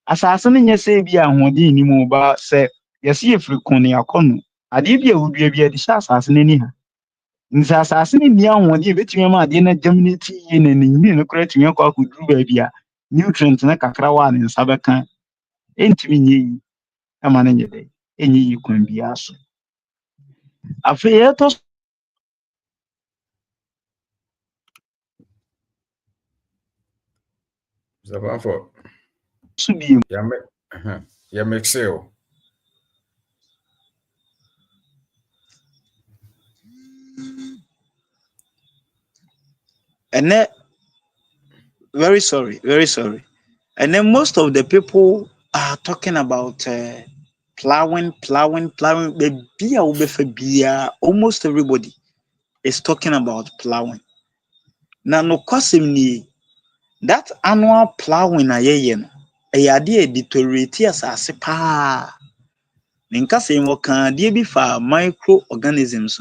B: asase no nye say bi ahodi ni mu ba say yesi efiri koni akono ade bi a wodua bi ade sha asase no ni ha nsa asase no ni ahodi betumi ma ade na germinate yi na ni no kora tumi akọ akọduru ba bia nutrient na kakra wa ne nsa beka entumi nye yi ama no nye de enye yi kwan bia so afi eto
A: Zabanfo.
B: so bi
A: Ya mixel.
D: And then, very sorry. And then most of the people are talking about plowing. Almost everybody is talking about plowing. Now, no question that annual plowing a deteriorate as pa. Ninka saying what can be for microorganisms.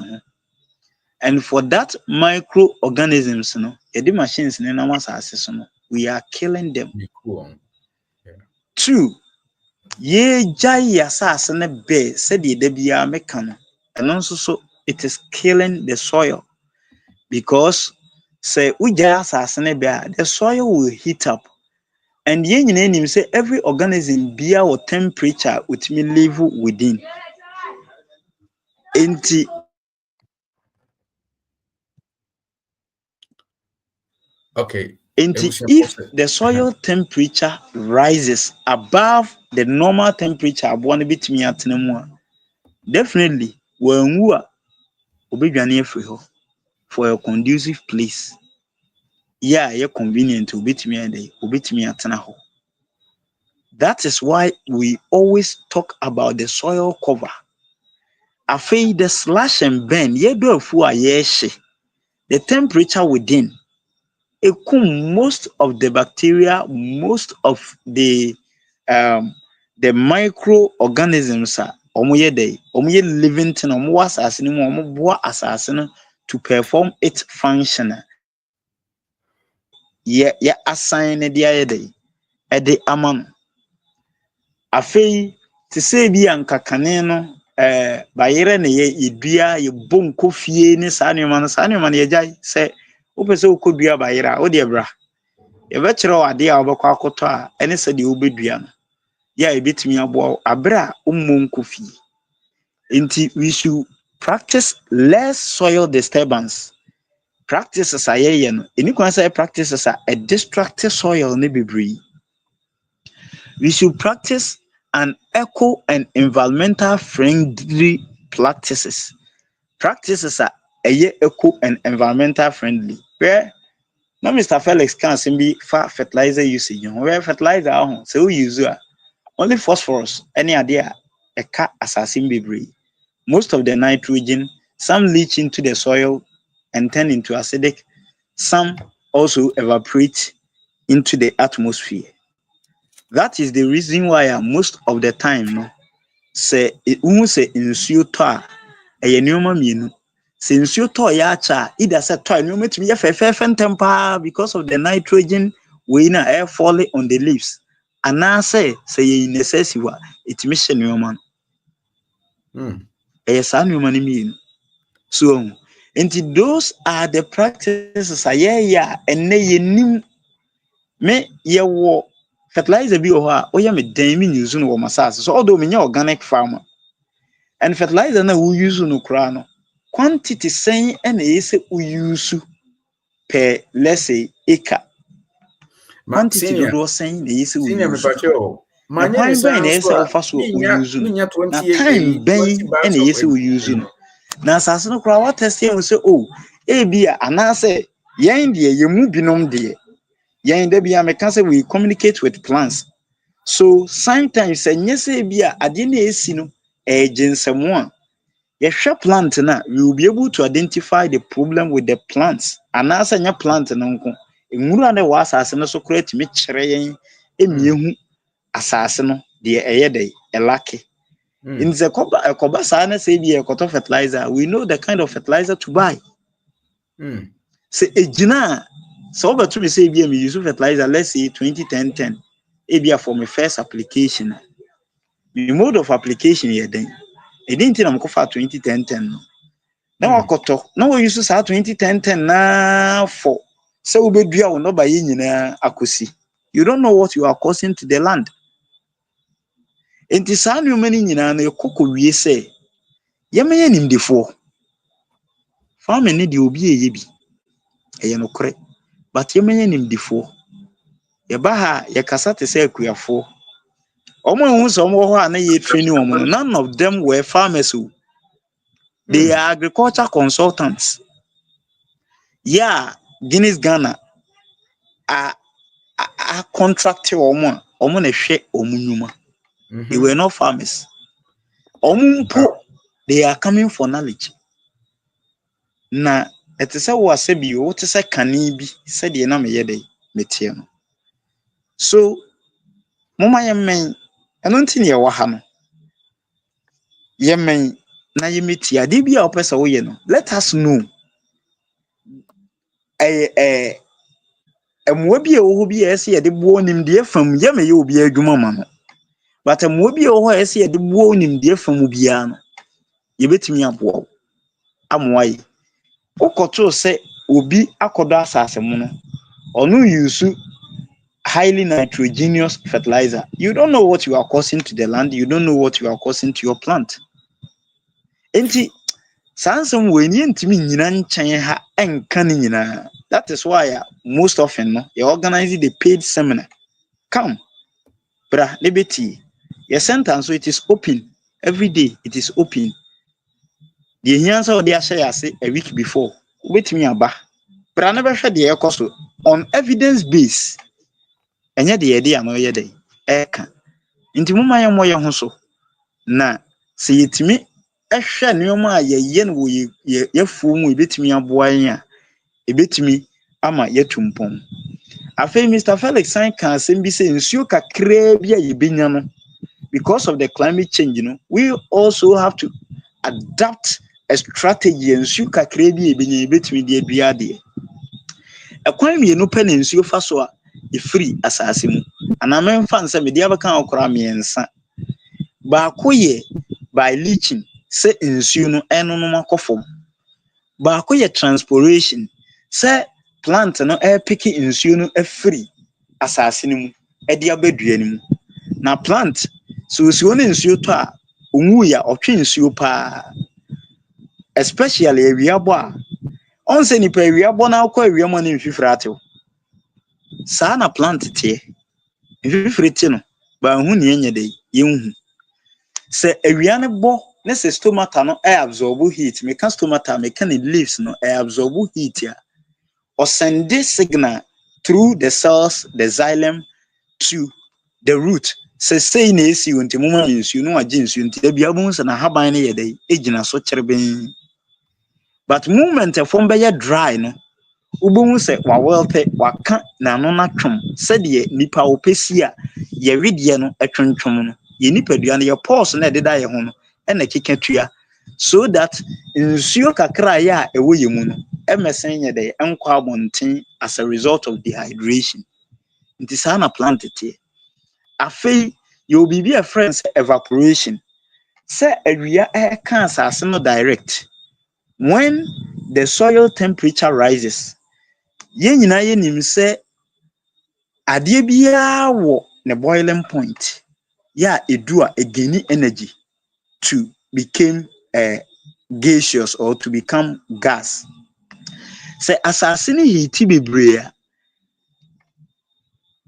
D: And for that microorganisms, the machines we are killing them.
A: Cool.
D: Two, ye jai asase ne be said the debia mekano. And also so it is killing the soil because say we asase ne be the soil will heat up. And ye name say every organism be our temperature with me live within.
A: Okay.
D: If the soil temperature rises above the normal temperature, definitely when we are for a conducive place. Yeah, you're convenient to beat me and that is why we always talk about the soil cover. After the slash and burn, the temperature within. Most of the bacteria, most of the microorganisms are living thing to perform its function. Yeah, assign the aman. Afei te say bi ankakane no bayere ne ye dua ye bom kofie ne saa nneɛma no ye jai sɛ wopɛ sɛ wokɔdua bayere a wo de bra ye be kyerɛ wo ade a wobɛkɔ akɔtɔ a ɛne sɛ de wobɛdua no ya ebetumi aboa abra ummom kofie. Nti we should practice less soil disturbance. Practices a ye no eni kwan sɛ practices a destructive soil ne bebree. We should practice an eco and environmental friendly practices. Practices are eco and environmental friendly. Where now Mr. Felix can be far fertilizer usage. Where fertilizer so we use only phosphorus, any idea a cat assassin be. Most of the nitrogen, some leach into the soil and turn into acidic, some also evaporate into the atmosphere. That is the reason why most of the time say nsuo tɔ a ɛyɛ nneɛma mmienu. Sɛ nsuo tɔ yɛ akyɛ a either sɛ tɔ a nneɛma tumi yɛ fɛfɛɛfɛ ntɛm paa because of the nitrogen wey na air falling on the leaves. Anaasɛ sɛ yɛ necessary a ɛtumi hyɛ nneɛma no. Ɛyɛ saa nneɛma no mmienu. So nti those are the practices a yɛyɛ a ɛnnɛ yɛnim me yɛwɔ fertilizer bi wɔ hɔ a me dan mi use no wɔ masase. So although me nya organic farmer and fertilizer na we use no kra no quantity saying and is we use per let's say acre quantity do saying the is we use na kwan ben na ese ofa so we use no na time ben and is we use no na asase no kra what test you say oh e bia anase yen de ye mu binom de yen de bia me can say we communicate with plants. So sometimes say bia ade na esi no ejensemo a yehwe plant na we will be able to identify the problem with the plants. Anasa nya plant no nko enwura na wa asase no so kora timi kyere yen emiehu asase no de eye de elake. In the koba sa na say bi ekoto fertilizer, we know the kind of fertilizer to buy. Se ejina So over to me say me use fertilizer, let's say 2010-10. Ebia for my first application. The mode of application here then. It didn't think I'm for 2010-10. Now wakoto. Now we use 2010-10 na for. So we be will not buy in akosi. You don't know what you are causing to the land. Enti saa nneɛma no nyinaa no yɛkɔkɔ wie sɛ yɛmɛyɛ nimdefoɔ. Farming ne deɛ obi ɛyɛ bi ɛyɛ nokorɛ, but yɛmɛyɛ nimdefoɔ. Yɛba ha yɛkasa te sɛ akuafoɔ. Ɔmo ehu sɛ ɔmo wɔ hɔ a na yɛ training ɔmo no, none of them were farmers o. They are agriculture consultants. Yeah, Guinness Ghana a contract ɔmo a ɔmo na hwɛ ɔmo nnwuma. They were not farmers. Ɔmo mpo, they are coming for knowledge. Na ɛte sɛ wo asɛ bi wo te sɛ kane bi sɛdeɛ na meyɛ dɛ metie no. So moma yɛmmɛn ɛno nti ne yɛwɔ ha no. Yɛmmɛn na yɛmɛtie ade bi a wopɛ sɛ woyɛ no. Let us know. Mmoa bi a ɛwɔ hɔ bi a ɛsɛ yɛde boɔ nimdeɛ fam yɛmɛyɛ obi adwuma ma no. But mmoa bi a ɛwɔ hɔ a ɛsɛ yɛde boɔ nimdeɛ fam biara no yɛbɛtumi aboa wo amoa yi. Wokɔtoo sɛ obi akɔdɔ asase mu no ɔno use highly nitrogenous fertilizer. You don't know what you are causing to the land. You don't know what you are causing to your plant. Enti sansem we ni ntimi nyina nkyɛn ha enka ne nyina. That is why most often no you organize the paid seminar. Come bra lebeti your center, so it is open every day. It is open. The answer of the say a week before wait me aba bra never hwɛ the cost on evidence base. Enya de yɛde ano yɛ dɛ ɛka nti moma yɛ mmɔ yɛ ho so na sɛ yɛtumi ɛhwɛ nneɛma a yɛyɛ no wɔ yɛfuo mu ebetumi aboa yɛn a ebetumi ama yɛtu mpɔn. Afei Mr. Felix san ka asɛm bi sɛ nsuo kakraa bi a yɛbenya no because of the climate change, you know, we also have to adapt a strategy nsuo kakraa bi a yɛbenya ebetumi de adua adeɛ. Ɛkwan mmienu pɛ na nsuo fa so a free asase mu ana memfa nsa me dia bɛka okora miensa baako ye by leaching se nsuo no enonom akɔfom baako ye transpiration se plant no piki nsuo no free asase no mu de abadua no mu na plant so nsuo no nsuo to a onwu ya ɔtwe nsuo pa especially awiabo a onse nipa awiabo na akɔ awiamo na mfifira atew saa na plant tie mfifiriti no ba hu ne enye de yenhu se awia ne bo ne se stomata no absorb heat me can stomata me can leaves no absorb heat ya or send this signal through the cells the xylem to the root say na esi wonti moma nsu no agye nsu nti da bia bo nsa na haban ne yede egina so kyereben but movement from be dry no ubohu se wa wealthy waka na no na twom se de nipa opesi a ye wedie no atwentwom no ye nipadua no ye pause na deda ye ho no na kekatua so that nsuo kakra ya ewo ye mu no emesen ye de enkwa abonten as a result of dehydration nti sa na plant tie afei you will be a friends evaporation se awia ka asase no direct when the soil temperature rises ye nyina ye nim se ade bia wo ne boiling point ya edu a gain energy to become gaseous or to become gas se asase ne heat bebre a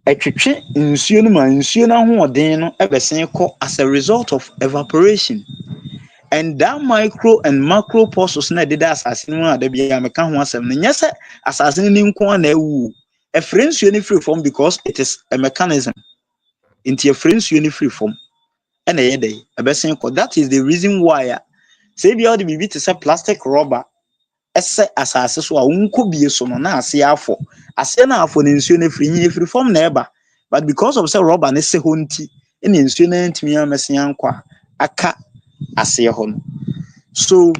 D: etwetwe nsuo no ma nsuo na hoɔden no ebesen kɔ as a result of evaporation and that micro and macro processes na deda asase no a da bia meka ho asɛm no nyɛ sɛ asase no nko na ewu a friends you free from because it is a mechanism into a friends you free from and a day a best that is the reason why say be all the bibi to say plastic rubber ese asase so a unko bie so no na ase afọ ase na afọ na nsuo na free from na eba but because of say rubber na se ho nti na nsuo na ntimi amese ankwa aka ase ho no so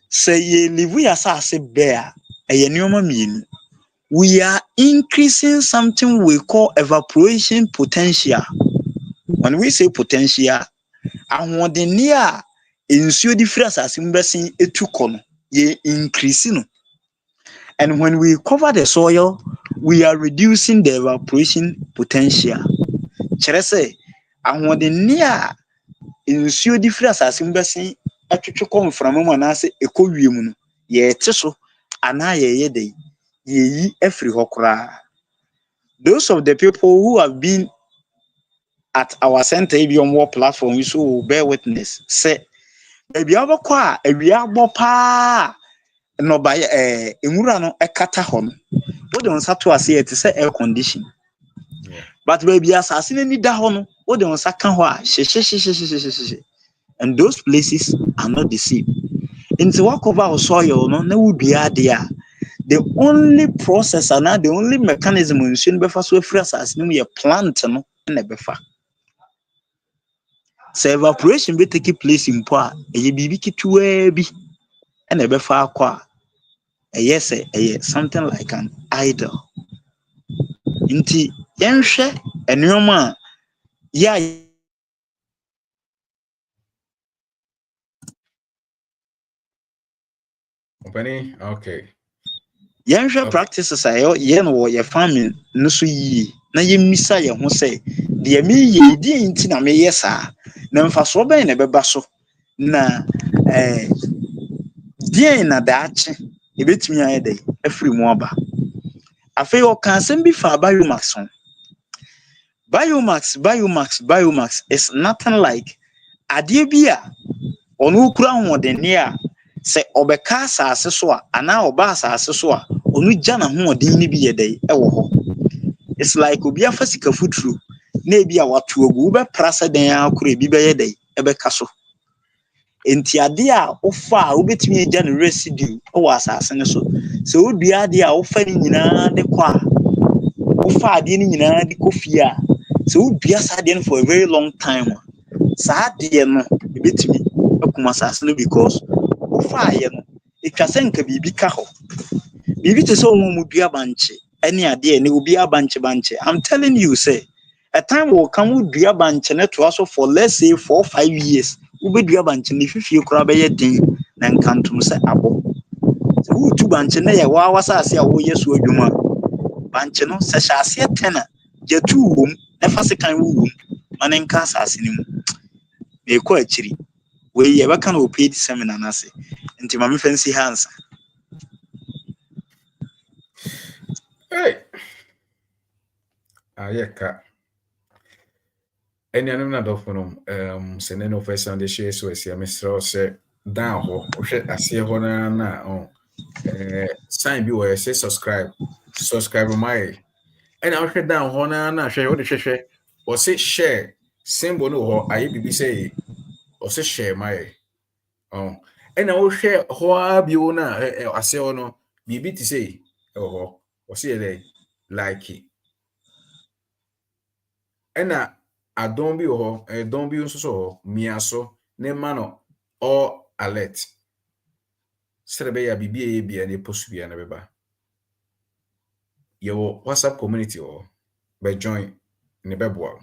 D: say ye live ya asase be a eye nneoma mienu we are increasing something we call evaporation potential. When we say potential, ahoɔdenni a nsuo de firi asase mu bɛsen etu kɔ no, yɛ increase no. And when we cover the soil, we are reducing the evaporation potential. Kyerɛ sɛ ahoɔdenni a nsuo de firi asase mu bɛsen atwitwe kɔ mframa mu anaasɛ ɛkɔ wiem no, yɛte so anaa yɛyɛ dɛ yɛyi afiri hɔ koraa. Those of the people who have been at our center EBM war platform, you will bear witness. Say, baby, abakɔ a awia abɔ paa no ba nwura no ɛkata hɔ no. Wode nsa to ase yɛ te sɛ air condition. But baby, asase n'ani da hɔ no, wode nsa ka hɔ a hyehyɛhyɛhyɛhyɛhyɛhyɛ. And those places are not the same. Nti wakɔba wo soil no na wodua ade a, the only process and the only mechanism nsuo no bɛfa so afiri asase no mu yɛ plant no na ɛbɛfa. So evaporation be take place in po a ɛyɛ biribi ketewa bi na ɛbɛfa akɔ a ɛyɛ sɛ ɛyɛ something like an idol. Nti yɛnhwɛ nneɛma a yɛ
A: Company, okay.
D: yɛnhwɛ practices a yɛ no wɔ yɛ farming no so yie na yɛmmisa yɛn ho sɛ deɛ meyɛ deɛ nti na meyɛ saa na mfasoɔ bɛn na ɛbɛba so na deɛ na daakye ɛbɛtumi ayɛ dɛ afiri mu aba. Afei ɔka asɛm bi fa biomass ho. Biomass is nothing like adeɛ bi a ɔno kura ahoɔdenni a sɛ ɔbɛka asase so a anaa ɔba asase so a ɔno gya n'ahoɔden ni bi yɛ dɛ ɛwɔ hɔ. It's like obi afa sika futuro na ebi a wato agu wobɛpra sɛ dɛn akora ebi bɛyɛ dɛ ɛbɛka so. Enti ade a wofa a wobɛtumi agya no residue ɛwɔ asase no so. Sɛ wodua ade a wofa ne nyinaa de kɔ a wofa ade ne nyinaa de kɔ fie a sɛ wodua saa ade no for a very long time a saa ade no ɛbɛtumi akum asase no because wofa ayɛ no etwa sɛ nka biribi ka hɔ. Biribi te sɛ ɔmo mu dua bankye ɛne ade ne obi abankye. I'm telling you say a time will come wo dua bankye ne to aso for let's say 4-5 years. Wobɛdua bankye ne fifie koraa bɛyɛ den na nkantom sɛ abɔ. Sɛ wotu bankye ne yɛ waa wasase a woyɛ so adwuma bankye no sɛ hyɛ aseɛ 10 a gyatu wom na fa sekan wo wom ma ne nka asase ne mu. Mekɔ akyiri wei yɛbɛka na paid seminar no ase nti ma mefa nsi ha ansa.
A: Hey, ayeka. Any another dofuno send no first on the share so as Mr. say down ho I see ho na sign bi where say subscribe my and I share down ho na share what the share or say share symbol no ho aye bibi say or say share my and I will share ho bi na I say no bibi to say or say like it and adon bi ho don bi nso so mia so ne ma no all alert serebe ya bibie bia ne post bia na beba your WhatsApp community or be join ne beboa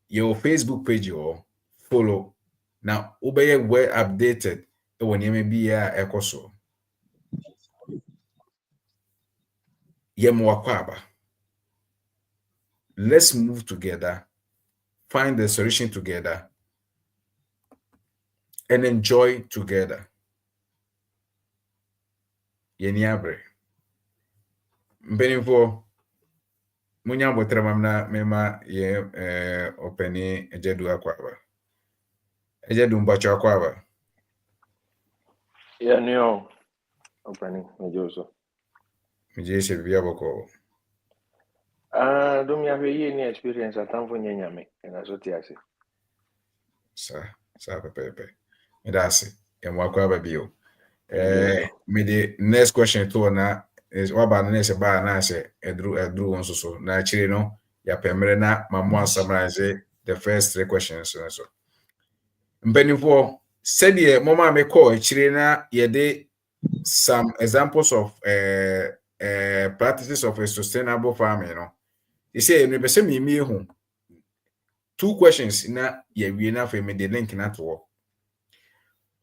A: your Facebook page or follow now obeye well updated e woni me bia ekoso yemo akwaba. Let's move together, find the solution together, and enjoy together. Yeni abre. Mpenifo munya botra mamna mema ye openi ejedu akwaba. Ejedu mbacho akwaba.
E: Yeah, no. Opening Mejoso.
A: Mjese bibia boko.
E: Do me have any experience at time for nyame and I so tiase.
A: Sa pepe. Medasi. Emu akwaba bio. Me the next question to na is waba na nese ba na se edru won so na chiri no ya pemere na mamo summarize the first 3 questions so mpenifo said mama me call chiri na ye de some examples of practices of a sustainable farming, you know. They say me person me home. 2 questions na we na for me the link na to.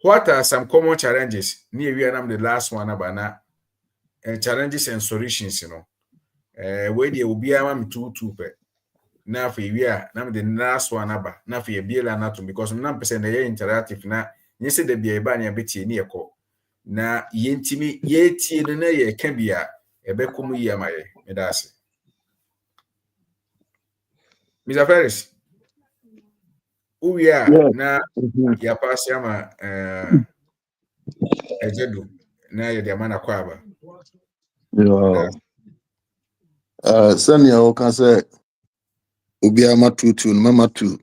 A: What are some common challenges? Near we are the last one about na challenges and solutions, you know. Where there will be a 2 pe. Na for we are na the last one about na for be la na to because 9% they interactive na nyese de bia eba na betie ne yeko. Na yentimi yetie no na ye ka bia ebekom yi amaye medase. Mr. Ferris, we are
C: Yeah.
A: na
C: Mhm.
A: ya pass ama ejedu na ye de mana kwaba.
C: Yeah. Sanya o can say Ubi amatutu mama tu.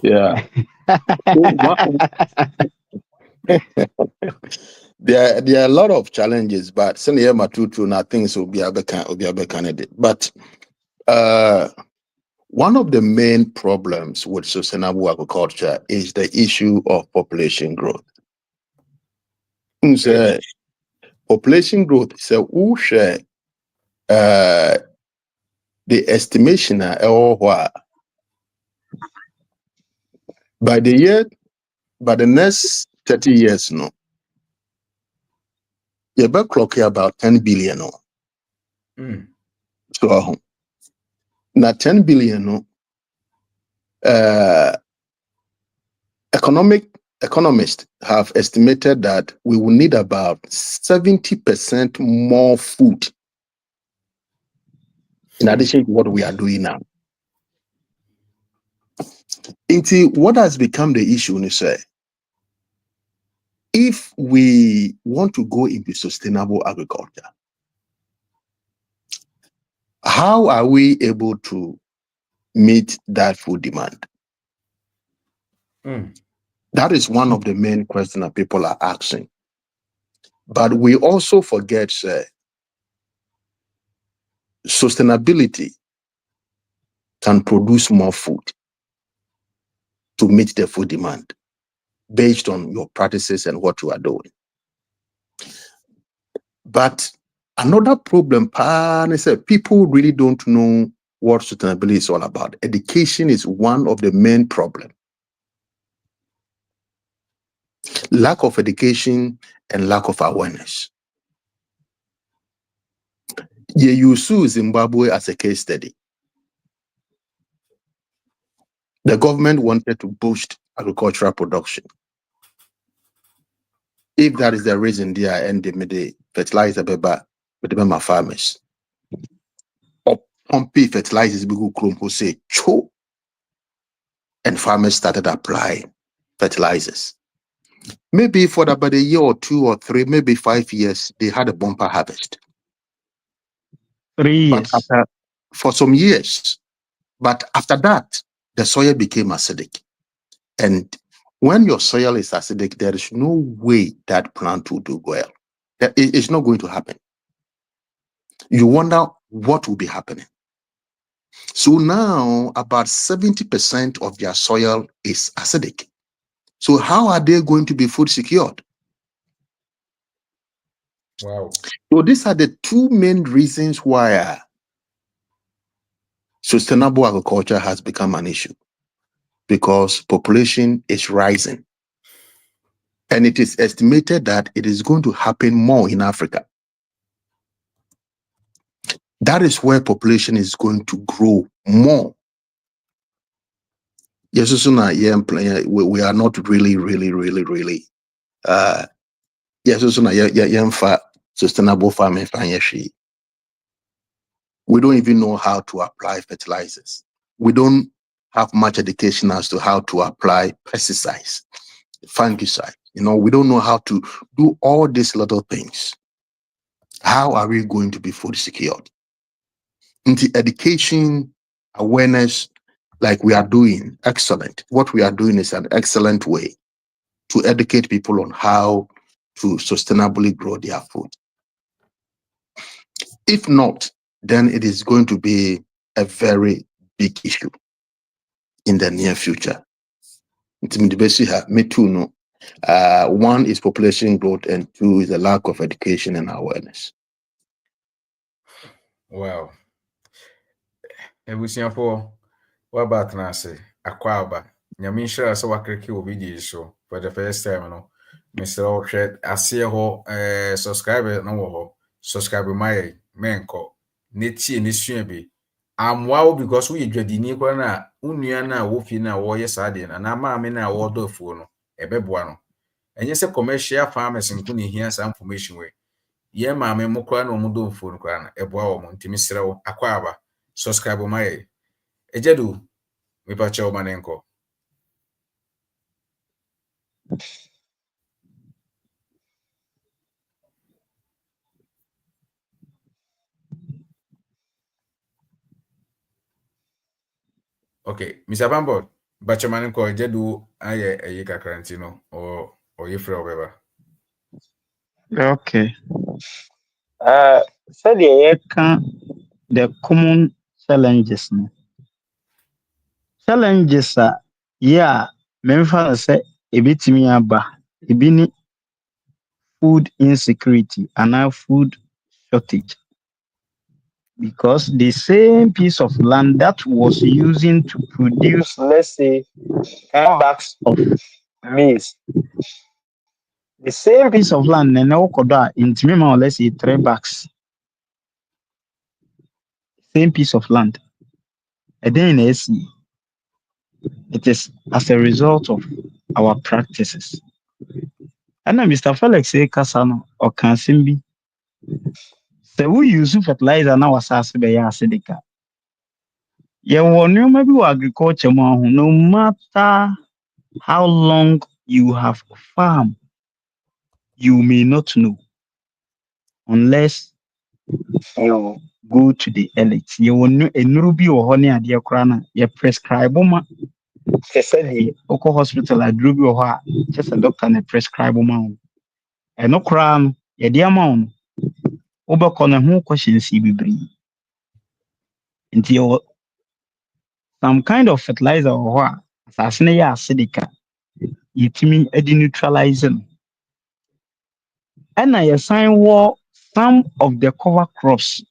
C: Yeah. There are a lot of challenges, but Sanya matutu na things will be a candidate. But one of the main problems with sustainable agriculture is the issue of population growth. So, population growth so who share the estimation or by the next 30 years no you're about clocking about 10 billion no. So now 10 billion no economists have estimated that we will need about 70% more food in addition to what we are doing now. Into what has become the issue, if we want to go into sustainable agriculture, how are we able to meet that food demand? That is one of the main questions that people are asking. But we also forget sustainability can produce more food to meet the food demand based on your practices and what you are doing. But another problem is that people really don't know what sustainability is all about. Education is one of the main problems. Lack of education and lack of awareness. You use Zimbabwe as a case study. The government wanted to boost agricultural production. If that is the reason they are ending the fertilizer with the farmers. Or pumpy fertilizers big chrome who say cho, and farmers started applying fertilizers. Maybe for about a year or 2 or 3, maybe 5 years, they had a bumper harvest.
B: 3 years.
C: But for some years. But after that, the soil became acidic. And when your soil is acidic, there is no way that plant will do well. It's not going to happen. You wonder what will be happening. So now about 70% of their soil is acidic. So how are they going to be food secured?
A: Wow.
C: So these are the 2 main reasons why sustainable agriculture has become an issue. Because population is rising. And it is estimated that it is going to happen more in Africa. That is where population is going to grow more. Yes, we are not really. Sustainable farming. We don't even know how to apply fertilizers. We don't have much education as to how to apply pesticides, fungicides. We don't know how to do all these little things. How are we going to be food secured? Into education, awareness, like we are doing, excellent. What we are doing is an excellent way to educate people on how to sustainably grow their food. If not, then it is going to be a very big issue in the near future. Me too, no. One is population growth, and two is the lack of education and awareness.
A: Wow. Ebusiafo waba na ase akwaba nyame nhyira so wakreke obi so for the first time no Mr. Ohwet ase ho subscribe no wo ho subscribe my menko netie ne sua bi amwa because we dwadini kwa na unua na wo fi na wo ye sade na maame na wo dofuo no ebeboa no enye se commercial farmers nko ne hia some information we ye maame mo kwa na mo dofuo no kwa na eboa wo mo ntimi srewo akwaba subscribe my ejedu mipacha manenko. Okay, Mr. Bambo, bacha manenko ejedu aye eyika karantino o yefre obeba.
B: Okay. So the common challenges. No? Challenges are, yeah, memfa say ebitimi aba, ebini food insecurity and food shortage. Because the same piece of land that was using to produce, let's say, 10 bags of maize, the same piece of land, and now in let's say 3 bags. Same piece of land. And then it is as a result of our practices. And then Mr. Felix say Kasano or Kansimbi. So we use fertilizer now as acidic. Yeah, maybe agriculture, no matter how long you have farmed, you may not know unless you go to the elite. You will know a nurubi or honey at your crown, you prescribe the local hospital at Druby or just a doctor and a prescribe amount. And no crown, a dear amount. Over corner who questions CBB. Until some kind of fertilizer or what, assassinate acidic, it mean a deneutralizing. And I assign war some of the cover crops.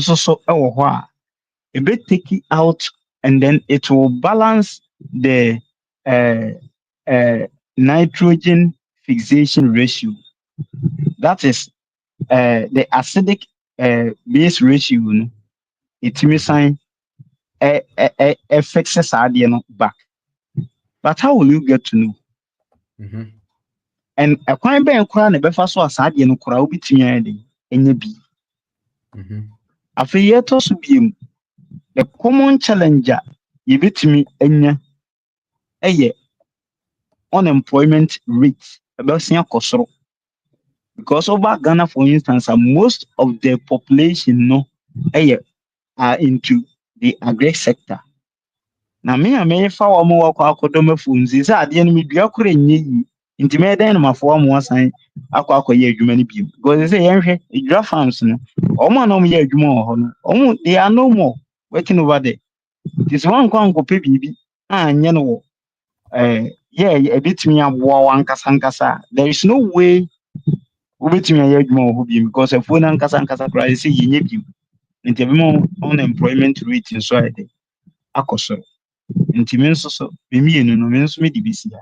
B: So a bit take it out and then it will balance the nitrogen fixation ratio. That is the acidic base ratio. It may sign fixes back. But how will you get to know?
A: Mm-hmm.
B: And a quite by crown a befaso aside no crowd between any be. After yet also be the common challenger you bet me enya unemployment rate about kosoro. Because over Ghana, for instance, most of the population are into the agri sector. Now me I may for more akwadoma funds is at the enemy be akure nti me den ma fo mo asan akwakoye adwuma ni bi because they say yenhwe idra farms no omo na omo ye adwuma ho no omo they are no more working over there. This one kwanko pe bibi anye no wo yeah a bit me aboa wankasa there is no way ubetimi aye adwuma ho bi because if one ankasa cry say yenye bi nti be mo unemployment rate so ade akoso nti me nso so me mienu no me nso me di bisi ya.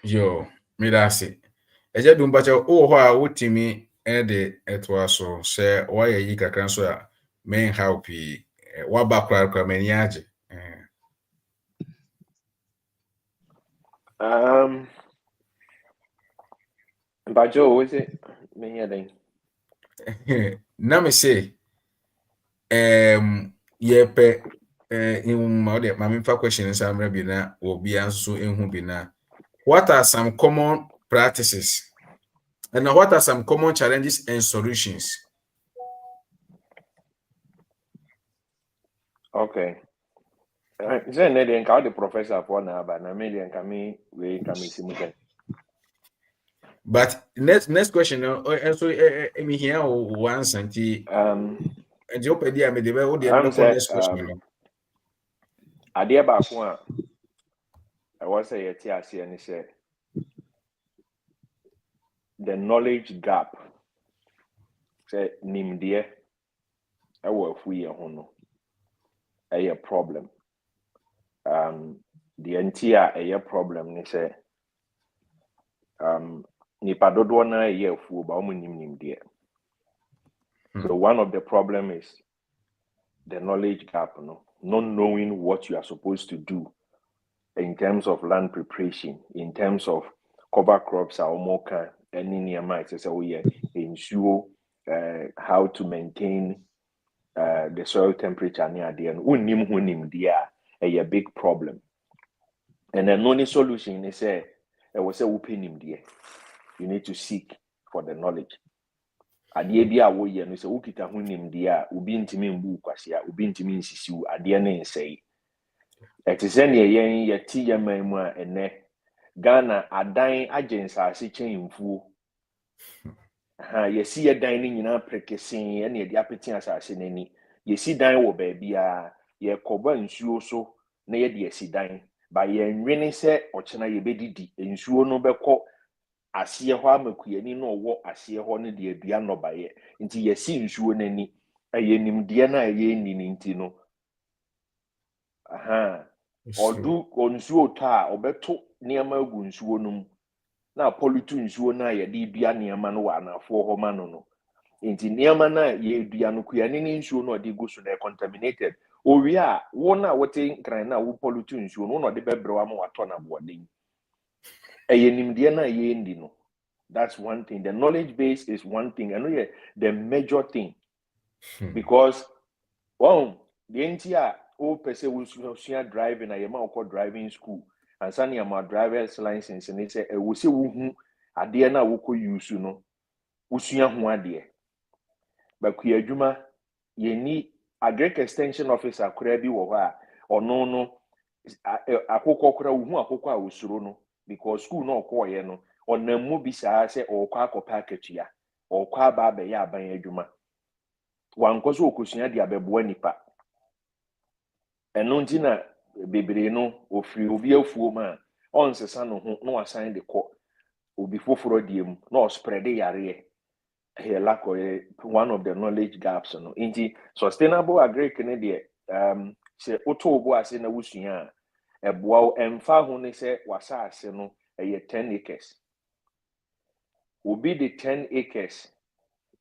A: Yo, me da se. Eje dum bacha o ho a wotimi de etwa so se wa ye yi kakran so a men help wa ba kra mani age.
E: Bajo, was it me here then?
A: Na me say ye pe in ma de ma me fa question samra bi na obi anso enhu bi na. What are some common practices? And what are some common challenges and solutions?
E: Okay. Then they can the professor for now, but na me then we simulate.
A: But next question also me here once anti and you pay me the
E: I'm
A: next
E: said
A: question.
E: idea back one I was say yet and he said the knowledge gap. Say nimdeɛ ɛwɔ afuyi ho no ɛyɛ problem. The entire ɛyɛ problem ni say nipa dodoɔ na ɛyɛ afuo ba ɔmo nimdeɛ. So one of the problem is the knowledge gap, no, not knowing what you are supposed to do in terms of land preparation, in terms of cover crops, or any near my ensure how to maintain the soil temperature near the end. A big problem. And the only solution is I was a opening there. You need to seek for the knowledge. Adeɛ bi a woyɛ no sɛ wokita ho nimdeɛ a obi ntimi mbu kwasea obi ntimi nsisiw adeɛ ne nsɛe ɛte sɛ nea yɛn yɛte yɛman mu a ɛnɛ Ghana adan agye nsase kyɛn mfuo yɛsi yɛ dan no nyinaa prekesee ɛne yɛde apete asase n'ani yɛsi dan wɔ baabi a yɛkɔba nsuo so na yɛde asi dan ba yɛnwene sɛ ɔkyena yɛbɛdidi nsuo no bɛkɔ aseɛ hɔ amakuyani no ɔwɔ aseɛ hɔ no de adua nnɔbaeɛ nti yɛsi nsuo n'ani ɛyɛ nimdeɛ no a ɛyɛ nni ne nti no ɔdu nsuo tɔ a ɔbɛto nneɛma agu nsuo no mu na apɔlutu nsuo no a yɛde dua nneɛma no wɔ anafoɔ hɔ ma no nti nneɛma no a yɛdua no kuyani ne nsuo no ɔde gu so na contaminated owie a wo na wote nkran na wo pɔlutu nsuo no na ɔde bɛbrɛ ama watɔ na boɔden. That's one thing. The knowledge base is one thing. I know the major thing. Because the entire person who's driving a yama driving school and sani my driver's license and they say we say adie na woko use no usua ho adie. But kuyadwuma ye ni agri extension officer kura bi wo ha ono no akokɔ kura wo hu akokɔ a wosuro no because school no ɔkɔɔyɛ no ɔnam bi saa sɛ ɔkɔ akɔpa akatua ɔkɔ aba abɛyɛ aban adwuma wankɔ so okosua de abɛboa nipa ɛno nti na bebree no ofiri obi afuo ma ɔnsesa no ho na wasan de kɔ obi foforo die mu na ɔspread yareɛ lack of one of the knowledge gaps no nti sustainable agri ne deɛ sɛ oto obo ase na wusua ɛboa ɛmfa ho ne sɛ wasa ase no ɛyɛ 10 acres obi de 10 acres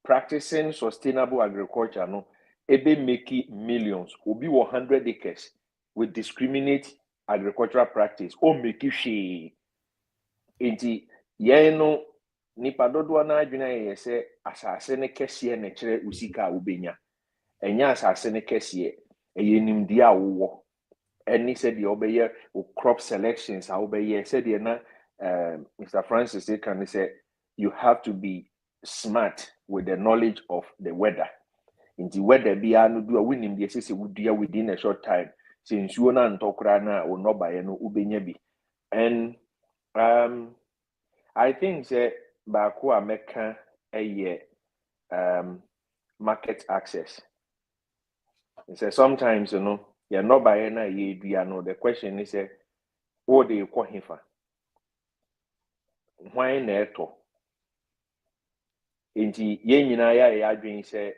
E: practicing sustainable agriculture no ebe make millions obi 100 acres with discriminate agricultural practice o make hwee enti yɛn no nipa dodoɔ na adwena yɛ sɛ asase ne kɛseɛ ne kyerɛ usika a wobenya ɛnya asase ne kɛseɛ ɛyɛ nimdeɛ a wowɔ ɛne sɛ deɛ wobɛyɛ crop selections a wobɛyɛ sɛ deɛ na Mr. Francis can say you have to be smart with the knowledge of the weather. In the weather, be no do a winning the assessment would do within a short time. Since you are not talkrana or no by no ubenyabi. And I think that Bakua Mecca a year market access. It says sometimes you're not by any year do you know the question is what do you call him for? Why neto? Inti ye nyina ya adwen se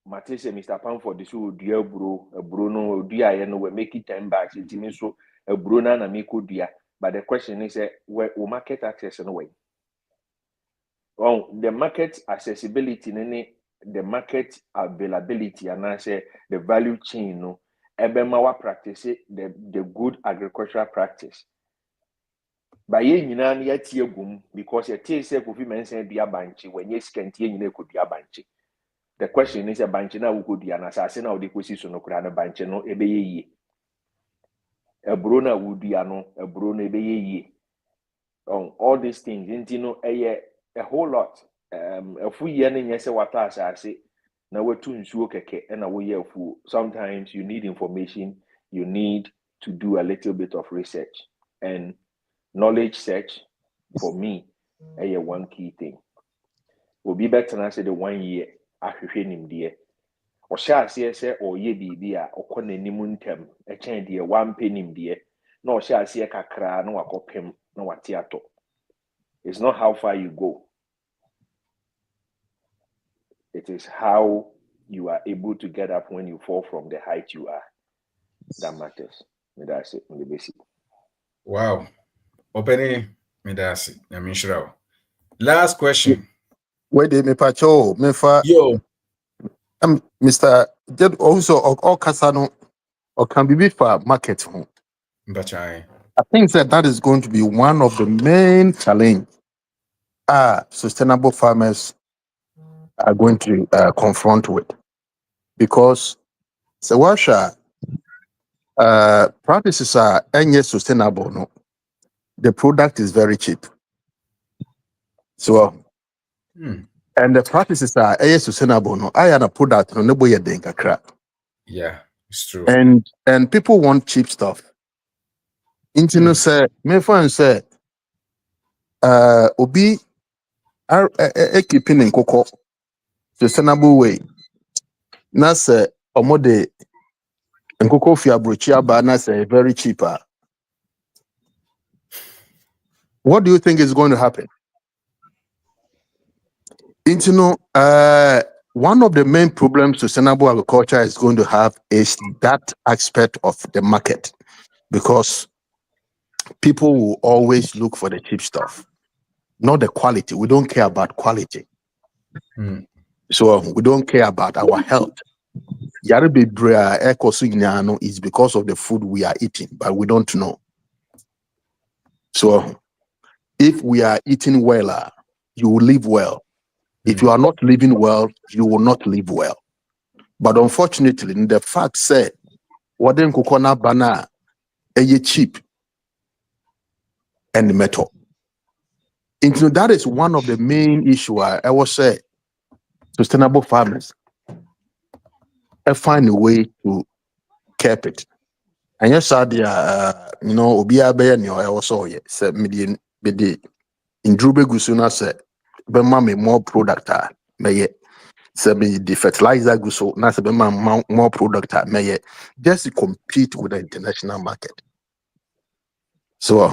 E: mate se Mr. Pamford so dua aburo no dua ye no we make it 10 bags inti me so aburo na me ko dua but the question is where market access no way. Oh, the market accessibility the market availability and I say the value chain no ebema wa practice the good agricultural practice. By ye nyina na yatie gum because ye tie say Kofi Mensen dua banchi when ye skantie nyina ko dua banchi. The question is a banchi na wo ko dua na asase na wo de kosi so no kura na banchi no ebeye yie. Eburo na wo dua no eburo no ebeye yie. All these things nti no a whole lot afu ye na nyese wata asase na watu nsuo keke na wo ye afu. Sometimes you need information, you need to do a little bit of research and knowledge search for me one key thing. Will be better than I say the 1 year ahwehwe nimdeɛ. Ɔhyɛ aseɛ sɛ ɔyɛ biribi a ɔkɔ n'anim ntɛm ɛkyɛn deɛ one penny nimdeɛ no ɔhyɛ aseɛ kakra no wakɔpem no wate atɔ. It's not how far you go. It is how you are able to get up when you fall from the height you are that matters. That's it.
A: Wow. Opening me that's it. I mean sure. Last question.
C: Where did me pacho me fa
A: Yo.
C: Mr. Did also all casano or can be for market home.
A: Mbachai.
C: I think that is going to be one of the main challenge sustainable farmers are going to confront with, because Sawasha practices are any sustainable. No, the product is very cheap. So and the practices are sustainable. No, I am a product no boy crap.
A: Yeah, it's true.
C: And people want cheap stuff. Intino say, me fan say, obi are keeping in cocoa sustainable way. Na say omode and cocoa fia brochia ba na say very cheaper. What do you think is going to happen? Intino, one of the main problems sustainable agriculture is going to have is that aspect of the market, because people will always look for the cheap stuff, not the quality. We don't care about quality. So we don't care about our health. Yare is because of the food we are eating, but we don't know. So if we are eating well, you will live well. If you are not living well, you will not live well. But unfortunately, the fact said, what then kokona bana cheap and metal. Into that is one of the main issue I was say sustainable farmers find a way to keep it. And yes, obi abe ni I was ye say median bede in drube gusuna say be me more product me say me the fertilizer guso na say be more product me just to compete with the international market. So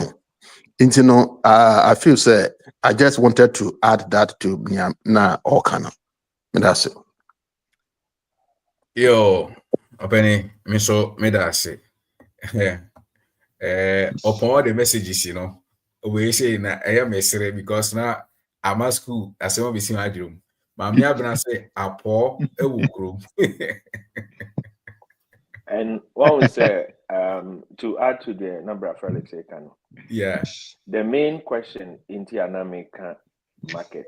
C: I feel say I just wanted to add that to na okana. That's it.
A: Yo, Openi, me so me that's it. Upon all the messages, we say na I am a because now I'm at school, as I be seeing my room. Mammy Abna say, Apo, a wukro.
E: And what was to add to the number of Felix Ekano?
A: Yeah.
E: The main question in the American market,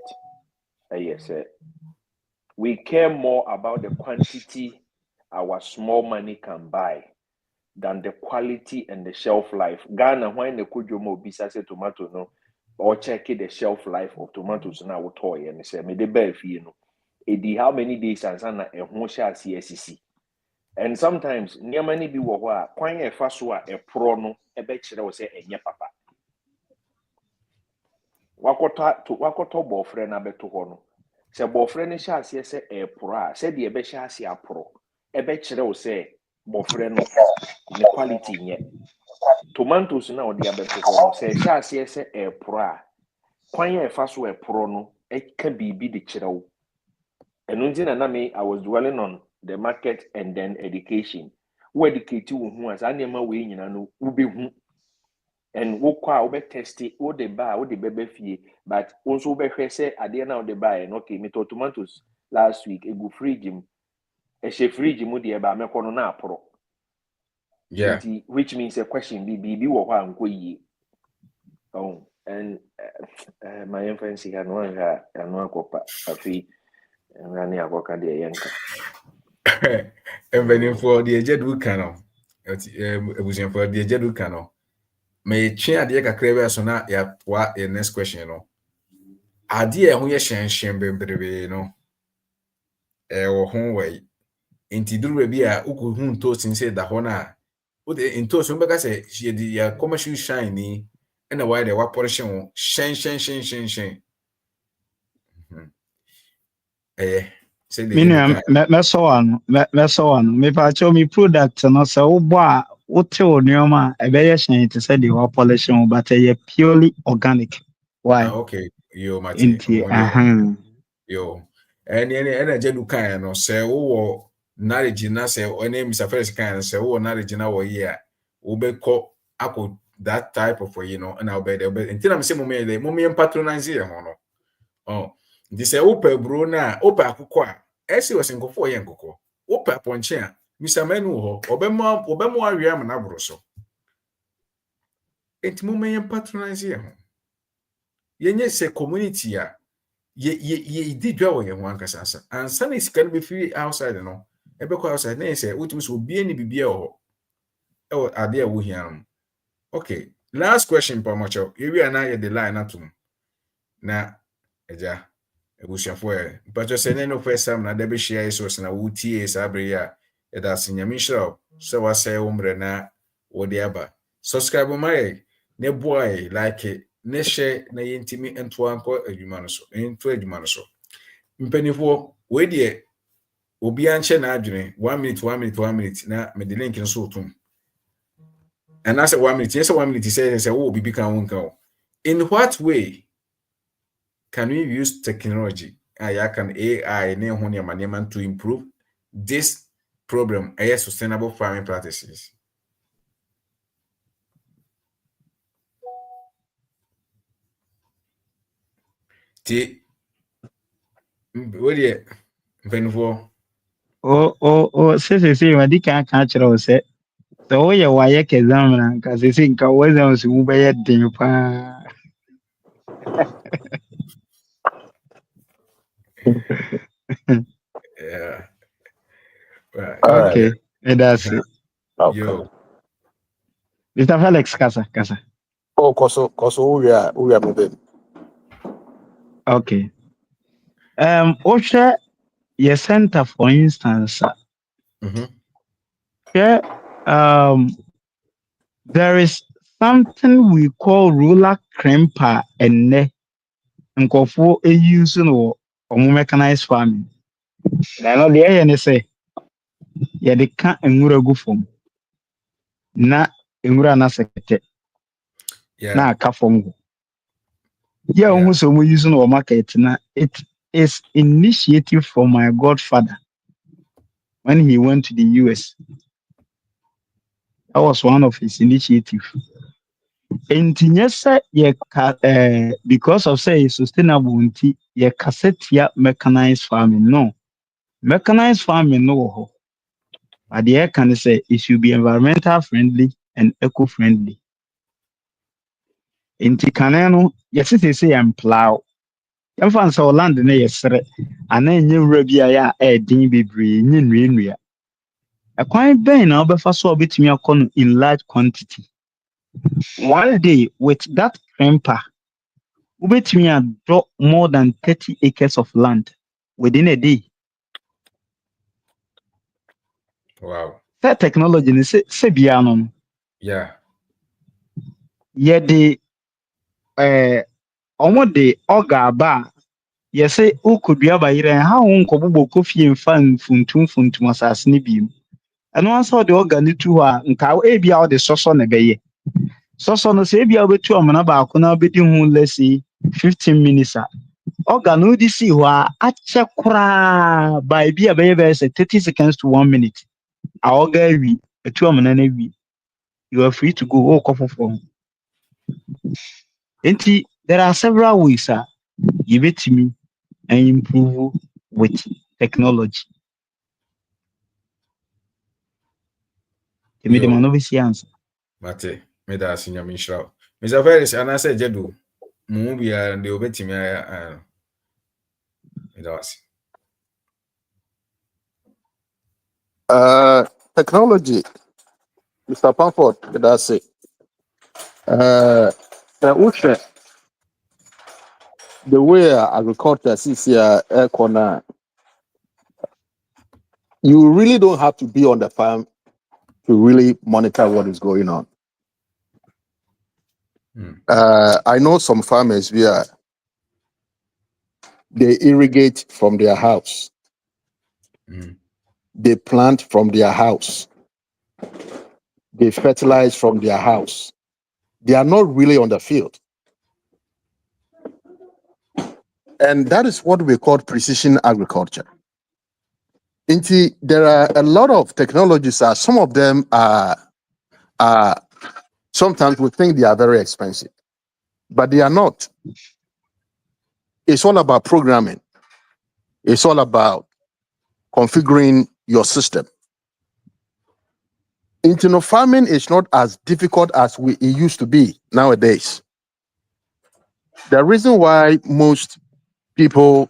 E: yes, we care more about the quantity our small money can buy than the quality and the shelf life. Ghana, when the kujomo bisa say tomato no, or check the shelf life of tomatoes now toy and say me the bear fee no. Edi how many days and sana a honsha CSCC. And sometimes near many be wa kwan e fa so a pro no e be kire wo say enye papa. Wakoto bofre na beto ho no. Se bofre ne sha ase se e pro a se de e be sha ase apro e be kire wo say bofre no ne quality nye. Tomatoes na odi abeto ho no se sha ase se e pro a kwan e fa so e pro no e ka bibi de kire wo. And I was dwelling on the market and then education. Who educate you who as animal way in no ubi who and wo kwa ube test it, wo de buy, wo de bebe fee, but also be say at the end of the buy and okay, me to tomatoes last week, a go fridge him, a she fridge him the eba me kono na pro.
A: Yeah.
E: Which means a question be wo kwa nko yi. Oh, and my inference here no akopa afi nani akoka de yanka.
A: And then for the Jedu Cano, it was for the Jedu Cano. May chair the Kakrewa so now, yeah, what the next question, Idea who you shen baby, or home way. Inti do be a uku hun toast and say that hona. What in toast, remember, say she the commercial shiny and a why the what portion shen. Say the
B: Minimum, me so one, me pa cho me product no se wo bo a wote wo nneɛma a ɛbɛyɛ hyɛn te sɛ deɛ wɔapɔlehye ho but ɛyɛ purely organic. Why?
A: Okay, yo mate
B: Nti
A: yo and agye du kan no sɛ wowɔ knowledge na sɛ ɔne Mr. Ferris kan no sɛ wowɔ knowledge na wɔ yi a wobɛkɔ akɔ that type of way no na wobɛde nti na me sɛ momyɛ patronize yɛ ho no nti sɛ wopɛ bro na wopɛ akokɔ a ɛsi wɔ sɛ nkɔfo yɛ nkokɔ wopɛ apɔnkye a Mr. Manu wɔ hɔ ɔbɛmo awie ama na boro so nti momyɛ patronize yɛ ho yenye sɛ community a ye di dwa wɔ yɛn ho ankasa asa ansa na sika no bɛfiri outside no ɛbɛkɔ outside na yɛ sɛ wotumi sɛ obie ne bibia wɔ hɔ ɛwɔ ade a wohia no okay last question pamocho yewi ana ye the line atum na eja ebusuafo e mpacho sɛ ne no first time na da be share resource na wutie sabre ya eda sinyame shiro sɛ wasɛ umre na wodi aba subscribe my ne boy like ne share na yentimi ento anko adwuma no so ento adwuma no so mpanifo we de obi anche na adwene 1 minute na me the link no so otum. And that's a 1 minute. Yes, 1 minute. He says, "Oh, BB can won't go." In what way can we use technology? I can AI to improve this problem? Sustainable farming practices. What do you?
B: Say, wadi kan kyerɛ wo sɛ sɛ woyɛ wayɛ examiner nka sɛ nka wo exam so mu bɛyɛ den paa.
A: Yeah. Right.
B: Okay, that's it.
C: Okay.
A: Yo.
B: Mr. Felix, kasa.
C: Oh, koso we are moving.
B: Okay. Osha, your center, for instance, there is something we call ruler crimper and ne nkofo use no mechanized farming. Na no de ye ne say ye de ka nwura gu fom na nwura na sekete na aka fom go. Yeah, who so we use no market na it is initiative from my godfather when he went to the US. That was one of his initiatives. And because of say sustainability, ye cassette mechanized farming. No, mechanized farming no. But the air can say it should be environmental friendly and eco-friendly. Inti kaneno, yes, it is say plow. Yan fan so land na yesre. Ana nye wura ya din bebree nye nua. Akwan ben na obefa so obetumi akọ in large quantity. One day with that crimper, ubetumi draw more than 30 acres of land within a day.
A: Wow.
B: That technology ni se biano.
A: Yeah.
B: Ye de omo de oga ba ye say ukudua ba yire ha won kobobo kofie mfa mfuntum asase ne biem. Eno ansa de oga ni tu a nka e bia o de soso na beye. Soso no se bia obetu amana ba akona obedi hu let's say 15 minutes a oga no di si ho a ache kura by bia beye say 30 seconds to 1 minute. A oga wi etu amana na wi. You are free to go o kofofo. Enti there are several ways you betimi and improve with technology. Give me the novice answer.
A: Mate, me da sinyame nhyira. Mr. Ferris ana say jedu. Mu bia de obetimi aya. Me da wasi.
C: Technology, Mr. Pamford, that's it. The way agriculture is here, corner, you really don't have to be on the farm to really monitor what is going on. I know some farmers where they irrigate from their house. They plant from their house. they fertilize from their house. They are not really on the field. And that is what we call precision agriculture. There are a lot of technologies. Some of them are sometimes we think they are very expensive, but they are not. It's all about programming. It's all about configuring your system. Internal farming is not as difficult as it used to be nowadays. The reason why most people,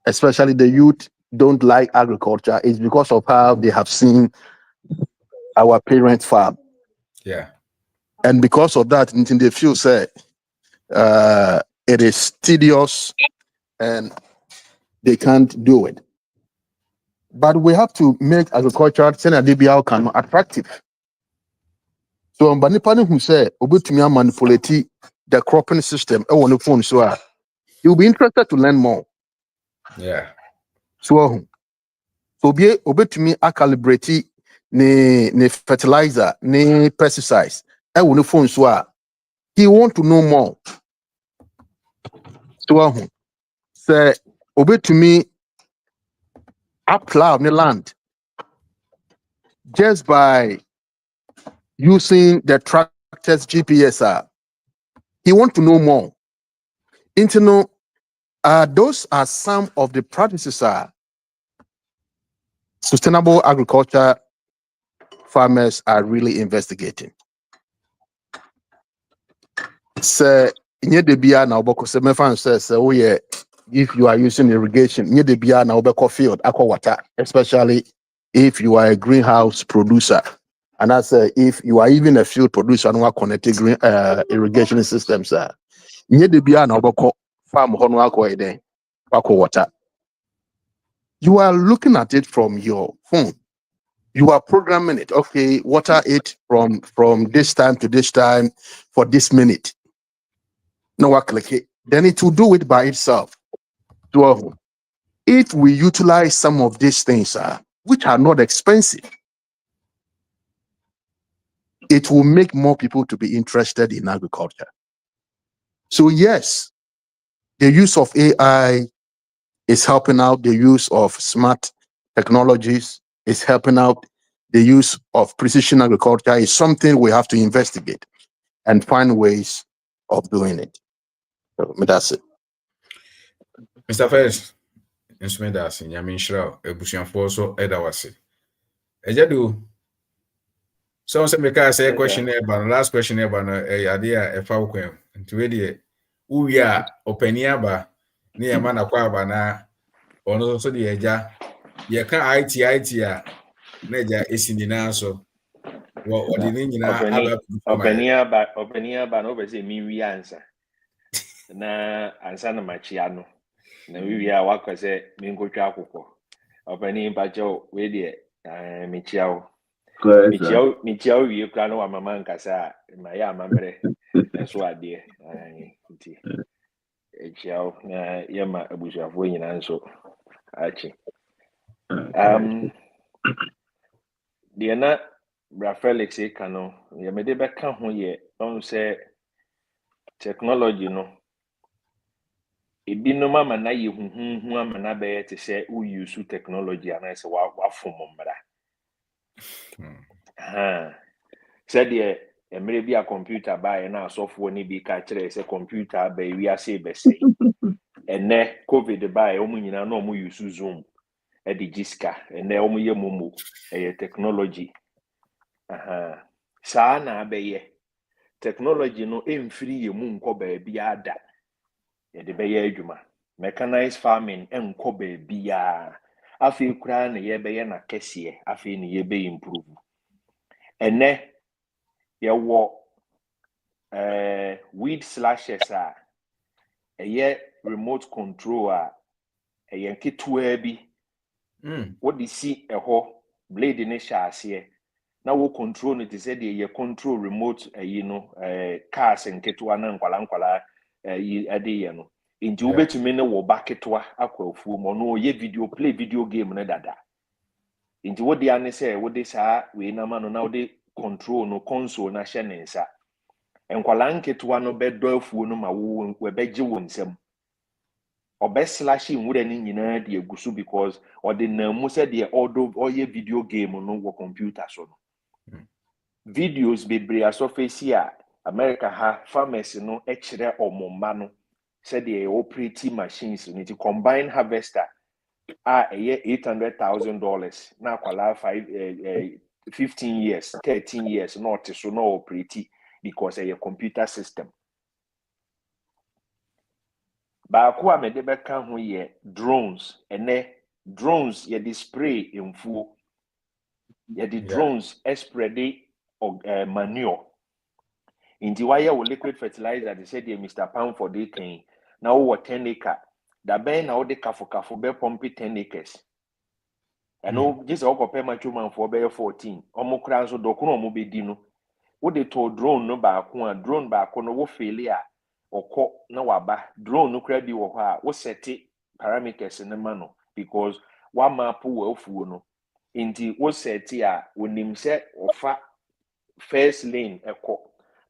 C: especially the youth, don't like agriculture is because of how they have seen our parents farm.
A: Yeah.
C: And because of that, they feel say it is tedious and they can't do it. But we have to make agriculture attractive. So Banipani who say Obutumia manipulate the cropping system on the phone, so you'll be interested to learn more.
A: Yeah.
C: So be Obetumi a calibrate ne fertilizer, ne pesticides. On the phone, so he want to know more. So say Obetumi a plow the land just by using the tractor's GPS. He want to know more. Those are some of the practices sustainable agriculture farmers are really investigating. So, if you are using irrigation, field, aqua water, especially if you are a greenhouse producer. And that's if you are even a field producer and connected irrigation systems. Farm aqua water. You are looking at it from your phone. You are programming it. Okay, water it from this time to this time for this minute. No, I click it. Then it will do it by itself. So if we utilize some of these things, which are not expensive, it will make more people to be interested in agriculture. So yes, the use of AI is helping out. The use of smart technologies is helping out. The use of precision agriculture is something we have to investigate and find ways of doing it. So that's it.
A: Mr. First, instrument that's in Yamin Shroud, a Bushian Foso, Edawasi. Ejadu. So, I say a question about last question about a idea, a falcon, and to ready. We are openiaba near Manaquaba na, or also the Eja. You can't IT, Neja is in the answer. What the name about
E: Openia ba no be say mi wi answer. Na answer na machiano. Na wi a wa kwese mi nkotwa akokɔ. Openi ba jo we de michiao. Michiao wi kra no wa mama nkasa ma ya amamre. Enso ade nti. Echiao na yema abusuafo nyina nso achi. The na Bra Felix no ye me de beka ho ye on say technology no ebi no mama na ye huhu ama na be te say we use technology and say wa fom mbra said the emre bi a computer buy na software ni bi ka kire say computer ba wi ase be say ene covid buy o mu nyina na o mu use zoom e di jiska ene o mu ye momo e technology saa na abeye technology no emfiri ye mu nko ba bia da ye de beye adwuma mechanized farming enko ba bia afi kura na ye beye na kese afi ne ye be improve ene ye wo weed slashers eye remote control eye ketua bi what the see eho blade ne shaase na wo control it say the ye control remote cars nketewa na nkwala yi ade ye no nti wo betumi ne wo baketewa akwafu mo no ye video play video game ne dada nti wo de ane say wo de saa we na ma no na wo de control no console na hye ne nsa enkwala nketewa no bedo afuo no ma wo webegye wo nsam obeslash nwura ni nyina de egusu because ode na mu se de oye video game no wo computer so no videos bebre asofesi a America ha farmers no ekire omomma no se de operate machines ni combine harvester $800,000 na kwala 15 years 13 years not so no operate because a computer system baako a mede beka ho ye drones drones ye display mfuo ye the drones spread manure inti why wo liquid fertilizer they said Mr. Pound for the can now wo 10 acre da ben na wo de kafo be pump 10 acres eno just wo pay macho man for be 14 omo kra nso dokuno omo be di no wo de to drone no baako a drone baako no wo fail a okọ na waba drone no kra bi wo ho a wo set parameters ne ma no because wa map wo afuo no inti wo set a wonim se ofa first lane ekọ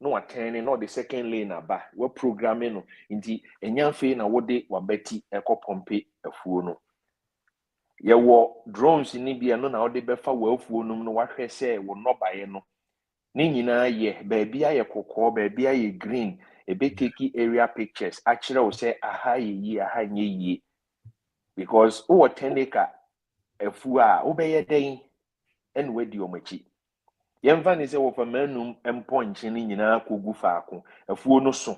E: no attend no the second lane aba we programming no inti enyanfe na wo de wabati ekọ pompe afuo no ye wo drones ni bia no na wo de befa wo afuo no no wahwe se wo nobaye no ni nyina ye baabi aye kokọ baabi aye green ebe take area pictures actually wo say aha yi aha nye yi because wo 10 acre afuo a wo be ye den en we di omachi yemfa ni se wo fa manum emponche ni nyina kogu faako afuo no so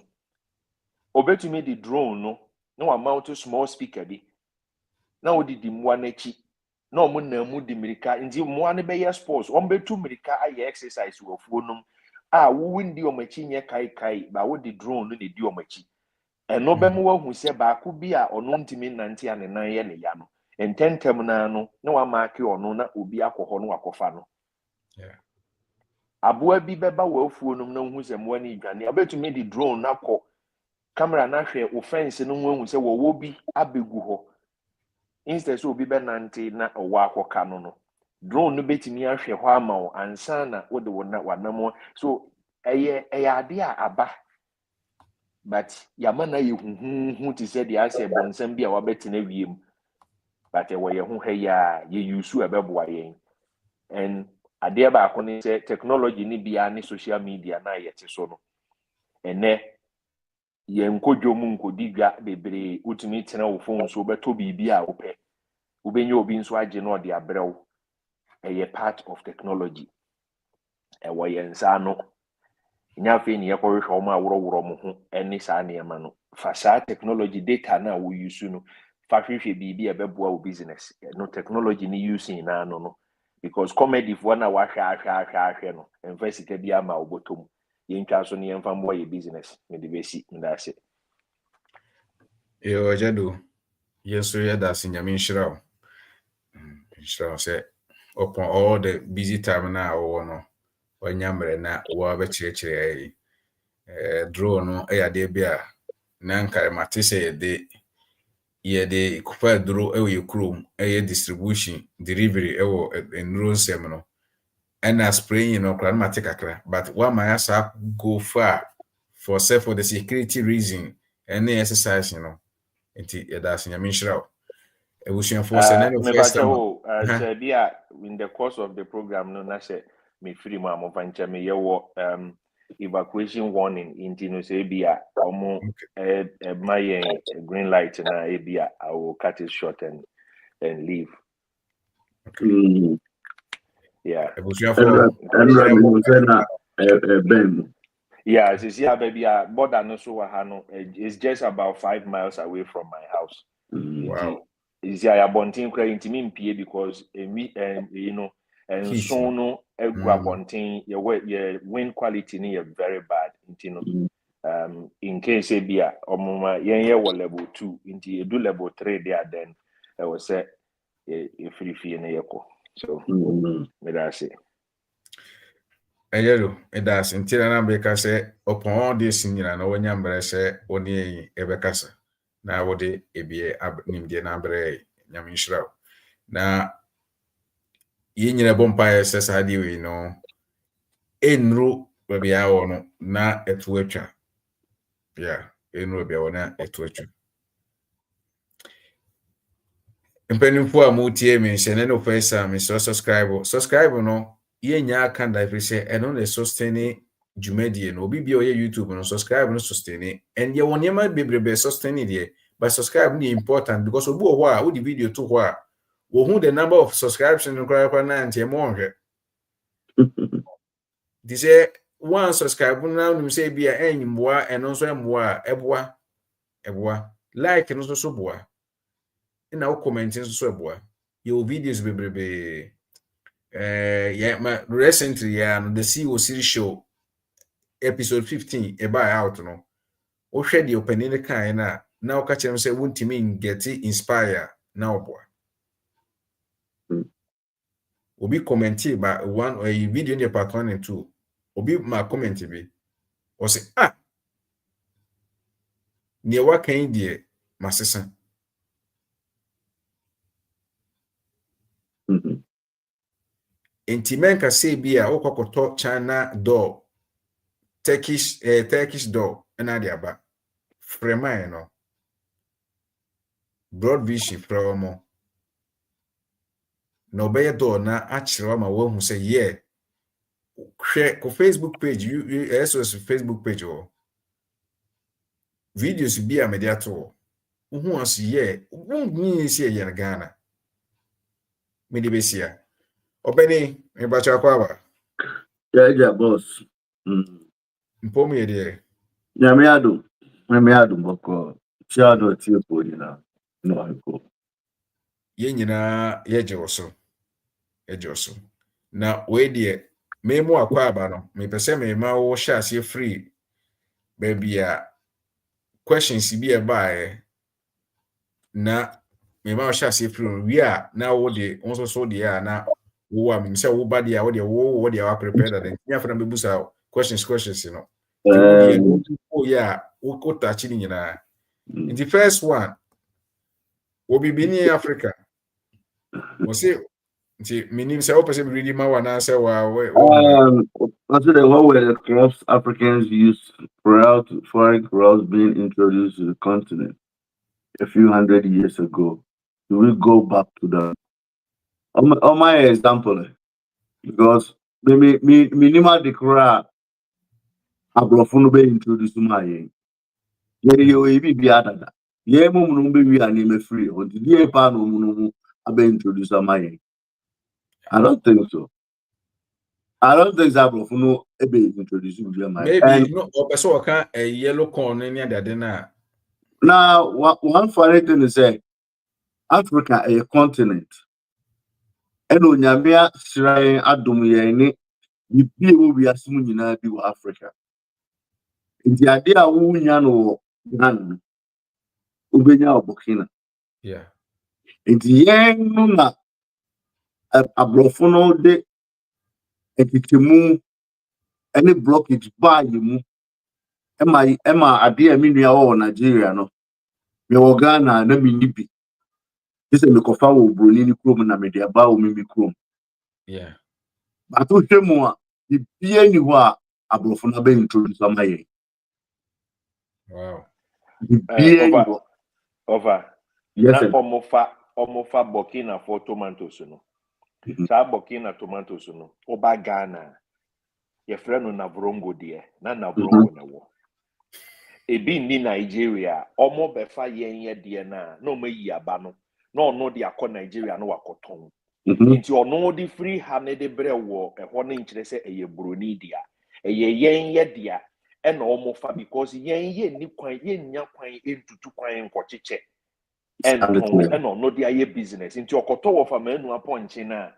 E: obetumi di drone no na wa mount small speaker bi na wo di mwa na chi na omo na mu di mirika ndi mwa ne be ye sports on betu mirika aye exercise wo afuo no wo windi omachi nye kai ba wo di drone no di omachi eno be mu wahu se baako bi a ono ntimi nante ane nan ye ne ya no ententem na no na wa maake ono na obi akoho no akofa no aboa bi beba wo afuo no na hu se mo ani dwane abetumi di drone na kọ camera na hwe offense no hu se wo bi abegu ho instead so obi be nante na owo akoka no drone no betumi ahwe ho ama wo ansa na wo de wona wanam so eye ade a aba but yamana ye hu ti se dia se bonsam bi a wabetena wiem but we ye hu ha ya ye yusu ebeboa yen and ade ba ko ni se technology ni bia ni social media na yete so no ene ye nkodwomu nkodigwa bebre utumi tena wo phone so beto bibia a wo pe wo benye obi nso age no de abrew eye part of technology wo ye nsa no nyafe ni yekohwe omo aworo mo ho eni sa na ema no fa sa technology data na wo use no fa hwehwe bibia beboa wo business no technology ni using na no because comedy for na wa hwa no investor bi ama obotom yentwa so ne yemfa mo ye business me de besi ndase
A: yo jado yeso ya da sinyame nshirawo nshirawo se upon all the busy time na wo no wanyamre na wo ba chirechire drone no ya de bia na nkare mate se ye de kupa duro e krom distribution delivery ewo enro nsem no and spraying no kran mate kakra but wa ma yasa go far for the security reason any exercise nti ya da sinya minshraw ebusian for se na first time
E: say bia in the course of the program no na say me free mo amofancha me yewo evacuation warning into no say bia omo my green light na bia I will cut it short and leave.
A: Okay.
E: Yeah. Yeah, it's here baby border no so no it's just about 5 miles away from my house.
A: Wow.
E: Is here abontin kra intimi mpie because you know and so no abontin your wind quality ni very bad intino in case bia omuma yen wo level 2 inti do level 3 there then I was say free fee na yeko so me da say
A: Ayero edas intira na beka se upon all this nyina na wonya mbere se woni yi ebekasa na wode ebie nimde na mbere nyame nshiraw na ye nyina bompa se sadi we no enru baby awo no na etu atwa. Yeah, enru baby awo na etu atwa. Mpanimfo a mutie me hyɛ no first time so subscribe no yenya aka da say eno na sustain dwumadie no obi bia o YouTube no subscribe no sustain and ye won yema bebrebe sustain there but subscribe no important because obi o ho a wo di video to ho a wo hu the number of subscription no kwa na ntie mo nhwe di say one subscribe na no say bia enyiboa eno so emboa eboa like no so boa na wo comment nso so eboa your videos bebrebe yeah, recently the CEO series show episode 15 about out no o hwɛ the opening the kind na o ka kyerɛ say wontimi get inspire na oboa obi comment ba one video in the part 1 and 2 obi ma comment bi o say ne wa kan die masesa enti menka say bi a okokoto China door Turkish door na dia ba frema no broad vision from no be door na achire ma wo hu say yeah ko Facebook page SOS Facebook page o videos bi a mediato hu as yeah won see ye na Ghana me de besia obeni me ba cha kwa ba
F: yeah boss
A: mpom ye de
F: yeah me adu boko shadow ti po ni na no ko
A: ye nyina ye je oso na we de me mu akwa aba no me pese me ma wo sha ase free baby a questions bi e ba na me ma wo sha ase free we a na wo de onso so de a na wo a me say wo ba de a wo de wo de a prepare that ya for na be busa questions no the wo de wo ya wo ko touch ni nyina in the first one wo bi ni Africa wo say nti minim say wo pese be ready ma wa na say wa
F: after the what were the crops Africans used throughout foreign crops being introduced to the continent a few hundred years ago? Do we go back to that? On my example, because minimal the crop abrofunu be introduced to my ye be ada ye mo no be we are free or the ye pa no mo be introduced to my I don't think so. I don't think abrofunu be introduced to my
A: maybe no person waka a yellow corn any other na.
F: Now, one funny thing is that Africa is a continent. And when you shrine adum ye ni people we assume you know be Africa. In the idea who no Ghana, Ubenya or Burkina.
A: Yeah.
F: In the end, no a brofono de ekitimu any blockage by you. Emma idea mean or Nigeria no. Me Ghana na me nibi. This is me kofa wo broni ni krom na me de aba wo me krom.
A: Yeah.
F: But to him, the being you are a brofuna be introduced on my.
A: Wow.
E: Over.
F: Yes,
E: na omofa Burkina for tomatoes no. Sa Burkina tomatoes no. Oba Ghana. Ye friend no na brongo de na brongo na wo. Ebi ni Nigeria, omo befa ye de na omo yi aba no. Na ono de akọ Nigeria no wakoton. Nti ono di free ha ne de bre wo ho ne nkyere se eye broni dia eye yen ye dia e na omo fa because yen ye ni kwan yen nya kwan entutu kwan nkocheche enton e na ono di aye business nti okoto wo fa manu aponche na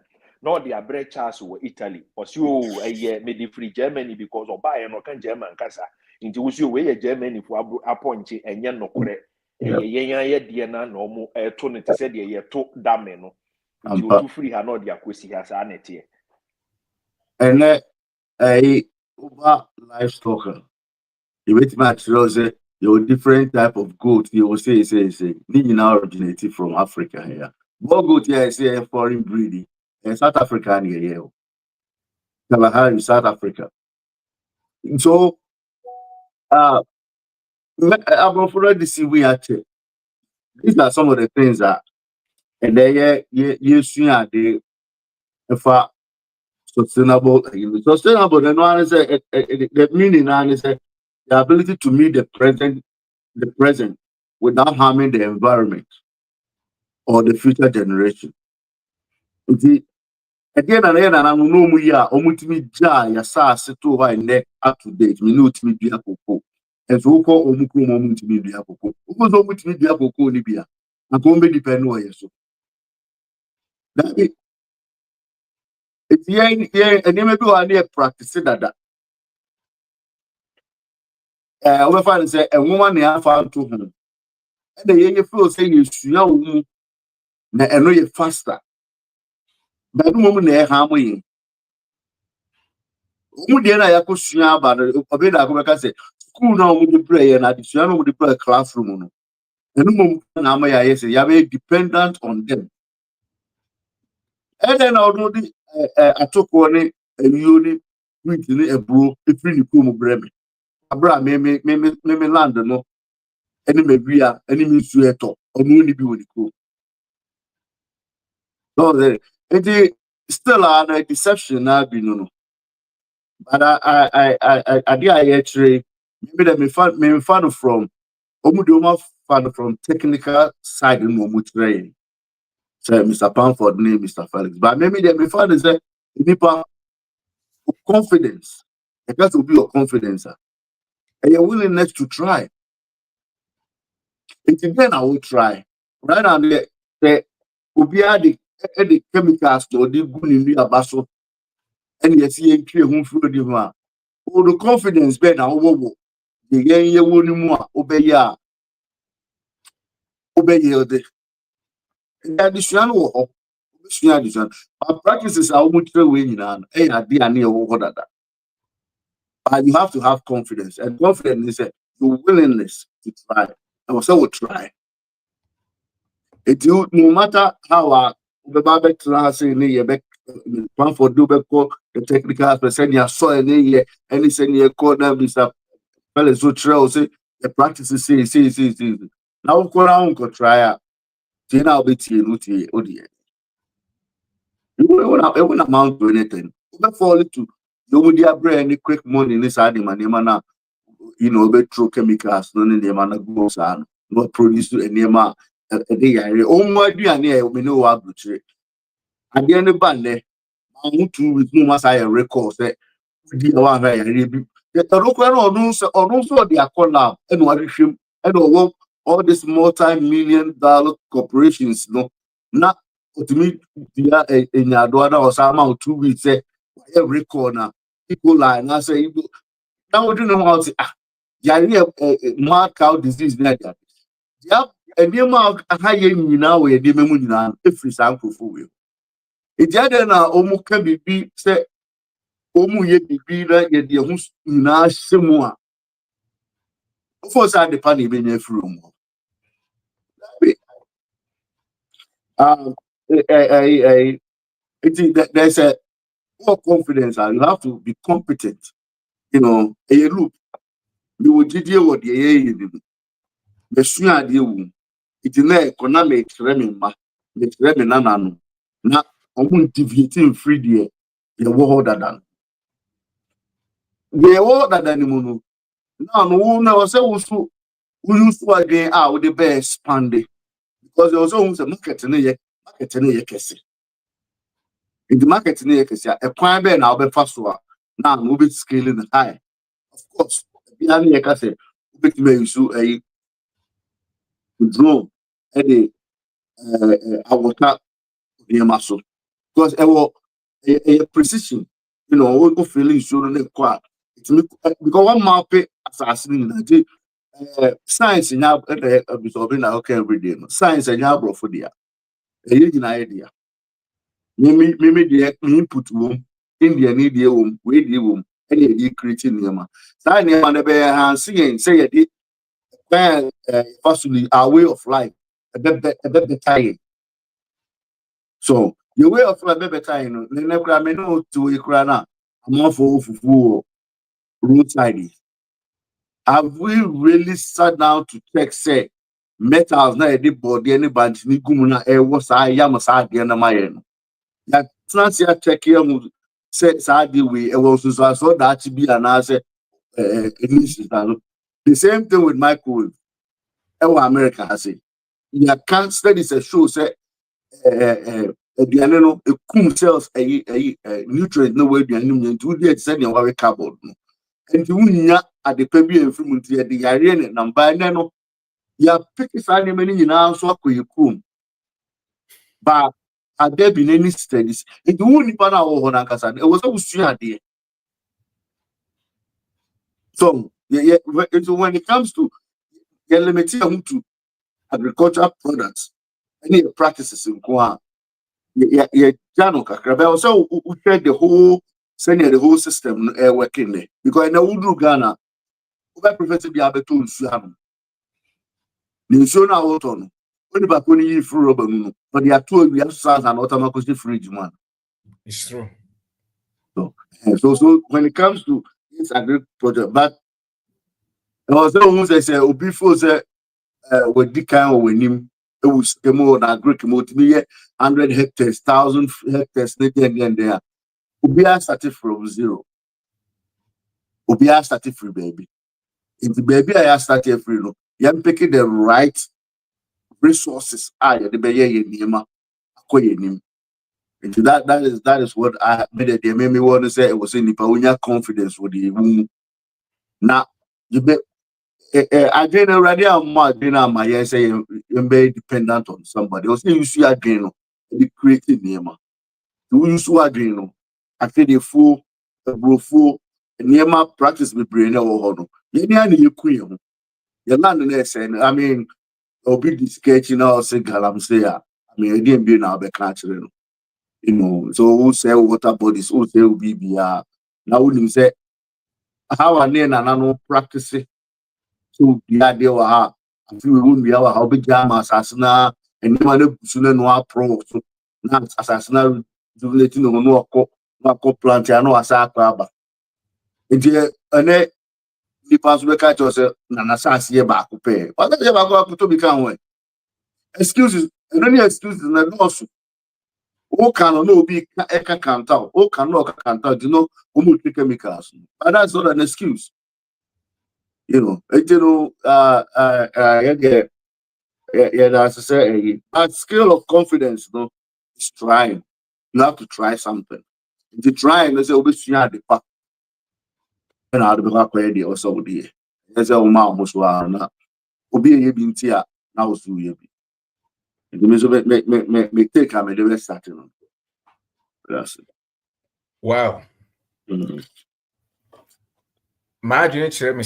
E: odi abre Charles wo Italy osi o eye me di free Germany because oba ye no kan German kasa nti wosi o we ye Germany fu aponche enye nokore eye yen aye dia na omo to ne te se de ye to dame no. You free her not the akwesi has anete.
F: And a over livestock. You wait match say your different type of goat. You will say, need now originated from Africa here. More goat here, say foreign breeding. And South Africa here. Kalahari, South Africa. So, I'm afraid to see we actually. These are some of the things that, and they they sustainable. Sustainable. The one is the meaning is the ability to meet the present without harming the environment or the future generation. Again and again, and I know we are omutimi ja ya sa seto wa ne up to date. Me no timi bia koko. And so ko omukro mo mutimi bia koko. Uko so mutimi bia koko ni bia. Na ko mbe depend no yeso. That it's yeah and you maybe one dey practice that. We find say a woman na afa to ho. And the ye feel say you sua wo mu na eno ye faster. But no mo na e ha mo yin. Umudie na yakosua aba no obeda akobeka say school na omude pray na adisua na omude pray classroom no enu mom na ama ya say ya be dependent on them and then already atoko ni eyo ni wheat ni ebro efiri ni kom breme abra me land no eni mebia eni mi su eto onu ni bi woni ko so it still a deception na bi no. But I did actually maybe that me fan from Omudoma fan from technical side in Momutrain. So Mr. Pamford name Mr. Felix. But maybe that me fan is a people confidence. It has to be your confidence and your willingness to try. It's again I will try. Right now the Ubia the chemicals or the good in the abaso and you see a clear home through the one. Oh, the confidence better now. The year woni mu a obeye de addition wo obesua addition but practices are mutual way nyina no e ade ane e wo dada but you have to have confidence and confidence is your willingness to try and also will try it you no matter how obeba betra say ne ye be plan for do be call the technical aspect say ya so ne ye any say ne call na Mr. Felix so trail say the practices say now go around go try Tina will be tea, Odi. You won't amount to anything. You fall to you would have any quick money in this animal, Nemana, be through chemicals, none in the manner goes on, not produce any nema a day. Oh, my dear, we know what to at the end of band, I want to with no mass I record that the local or also their collab and what him and all these multi-million-dollar corporations, no, not to me, in your daughter or somehow 2 weeks, every corner, people line, I say, now we don't know how to, mad cow disease, yeah, and the amount of high you now, where the memory if it's uncle for you. It's other now, almost can be say, Omu ye bibi na ye de ho nyina hyemu a of course I depend even if room there's a more confidence and you have to be competent a loop you will did what ye the sooner de wu it na economic remin ma make remin na no na omu deviating free there ye wo than mu no now no na say we use to again with the best expand because there was almost a market in the kesi. In the market in the kesi, a prime bear now be fast one. Now we be scaling high. Of course, behind the kesi, we be use a drone and the water near muscle because a precision, we feeling sure on the quad. Because one map assassin science in our absorbing our every day. Science and our bro for the idea. Mimi the input womb, India need the womb, we the womb, any creating Nema. Sign name and the bear hand singing, say a deep possibly our way of life, a bit tired. So, your way of life, better time, never I may know to a crana. amanfoɔ fufuo roadside. Have we really sat down to check say metals na yɛde bɔɔdeɛ ne bantene gum na ɛwɔ saa yam saa adeɛ no ma yɛ no? Yɛatena se akyɛke ahu sɛ saa adeɛ wei ɛwɔ nsunsuasoɔ daakye bi anaasɛ ɛni no. The same thing with microwave. Ɛwɔ America ha se. Yɛaka studies show sɛ aduane no ekum cells nutrient no wɔ aduane no mu nti wodi ɛte sɛ deɛ wɔwe cardboard no. Nti wunya adepa bi ɛmfiri mu nti yɛde yareɛ ne namba ɛnɛ no yɛapeke saa nneɛma no nyinaa nso akɔ yɛ kurom. But had there been any studies? Nti wo nipa no a wɔwɔ hɔ no ankasa no ɛwɔ sɛ wosua adeɛ. So when it comes to limiting to agricultural products, any practices in Kwa, Jano Kakraba also share the whole senior the whole system working there. Because in the Udu Ghana, over Professor Biabetu Suham. Ninsona Auton, only back when you through rubber, but there are two we have sons and automatically fridge man.
A: It's true.
F: So when it comes to this agriculture, but also almost say before say with the kind of him it was more than Greek multi 100 hectares, 1,000 hectares, and there. Ubia started from zero. Ubia started free, baby. If the baby I started free, no, you're picking the right resources. The baby Nima, Akoyenim. And that is what I made it. They made me want to say it was in the Paunia confidence with the womb. Now you bet. I didn't already my yes, say you're very dependent on somebody. Also, you see again, the creative name. You use again, I feel the full, full, Nema practice with brain or honor. You queen. You're not the I mean, I'll be the sketching or say Galam say, I mean, I didn't be now the country. You know, so who say water bodies, who say BBR. Now, wouldn't say, how I name and I know practicing. So the idea was I feel we wouldn't be our how big jam assassin and no sooner no pro so not assassin letting no plant no asaka. And the pass we catch us na assassin back pay. But that's about to become way. Excuses, and any excuses na also. O can no be eka count out. O can no count out, you know, chemicals. But that's not an excuse. That's to say, that skill of confidence, is trying. You have to try something. If you try, let's say, obviously, the path. And I'll be back where they also would. There's a woman who's one. Obi a been here now, so you be. Me take a medal starting. That's it.
A: Wow. My dream me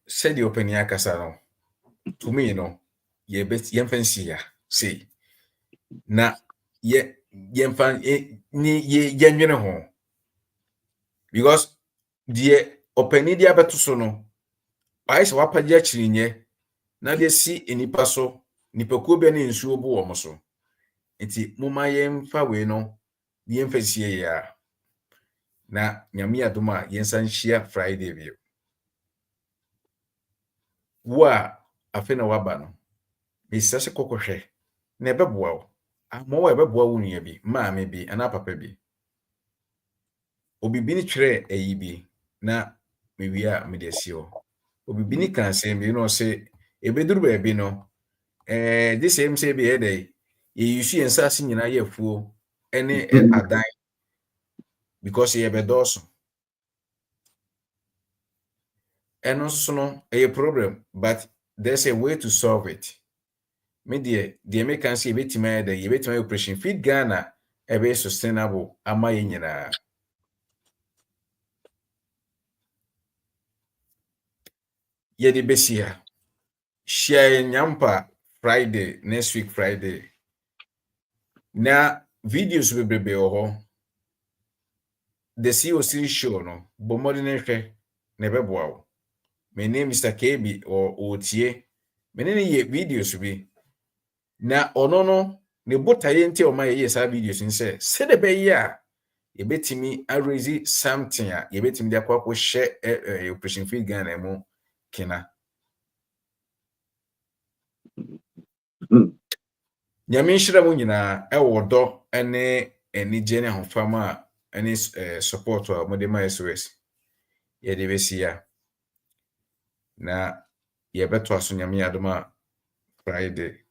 A: say the open ya kasa no. To me, ye bet yen fancy ya. See. Na ye yen fan ni ye yen ho. Because the open dia beto so no. Why is wapa dia chirinye? Na de si enipa so nipakuo be ne nsuo bo wo mo so. Enti moma yen fa we no yen fancy ya. Na nyame adoma yen san hia Friday bi. Wa afena waba no. Mesase kokohwe na ebeboa wo. Amowa ebeboa wo nua bi, maame bi, ana papa bi. Obibi ni twere ayi bi na mewia me de sio. Obibi ni kan sem bi no se ebeduru ba bi no. This same say be dey. Ye yusu ensase nyina ye afuo ene adan because ye bedoso. Eno so no a problem, but there's a way to solve it. Me the American say betima the betima operation feed Ghana ebe sustainable ama ye nyina. Ye de besia. Share nyampa Friday, next week Friday. Na videos bebrebe oho. The CEO series show no, bo modern hwe na beboa wo. My name is Mr. KB or Otie. Me ne ye videos bi. Na ono no ne botaye nti o ma ye sa videos nse. Se de be ya yebetimi raise something a yebetimi de akwa share operation free Ghana mu kina. Nyame nhyira mu nyina ewodo ene enije ne hofama ene support a mo de ma SOS ye de besia na yebeto aso nyame adoma Friday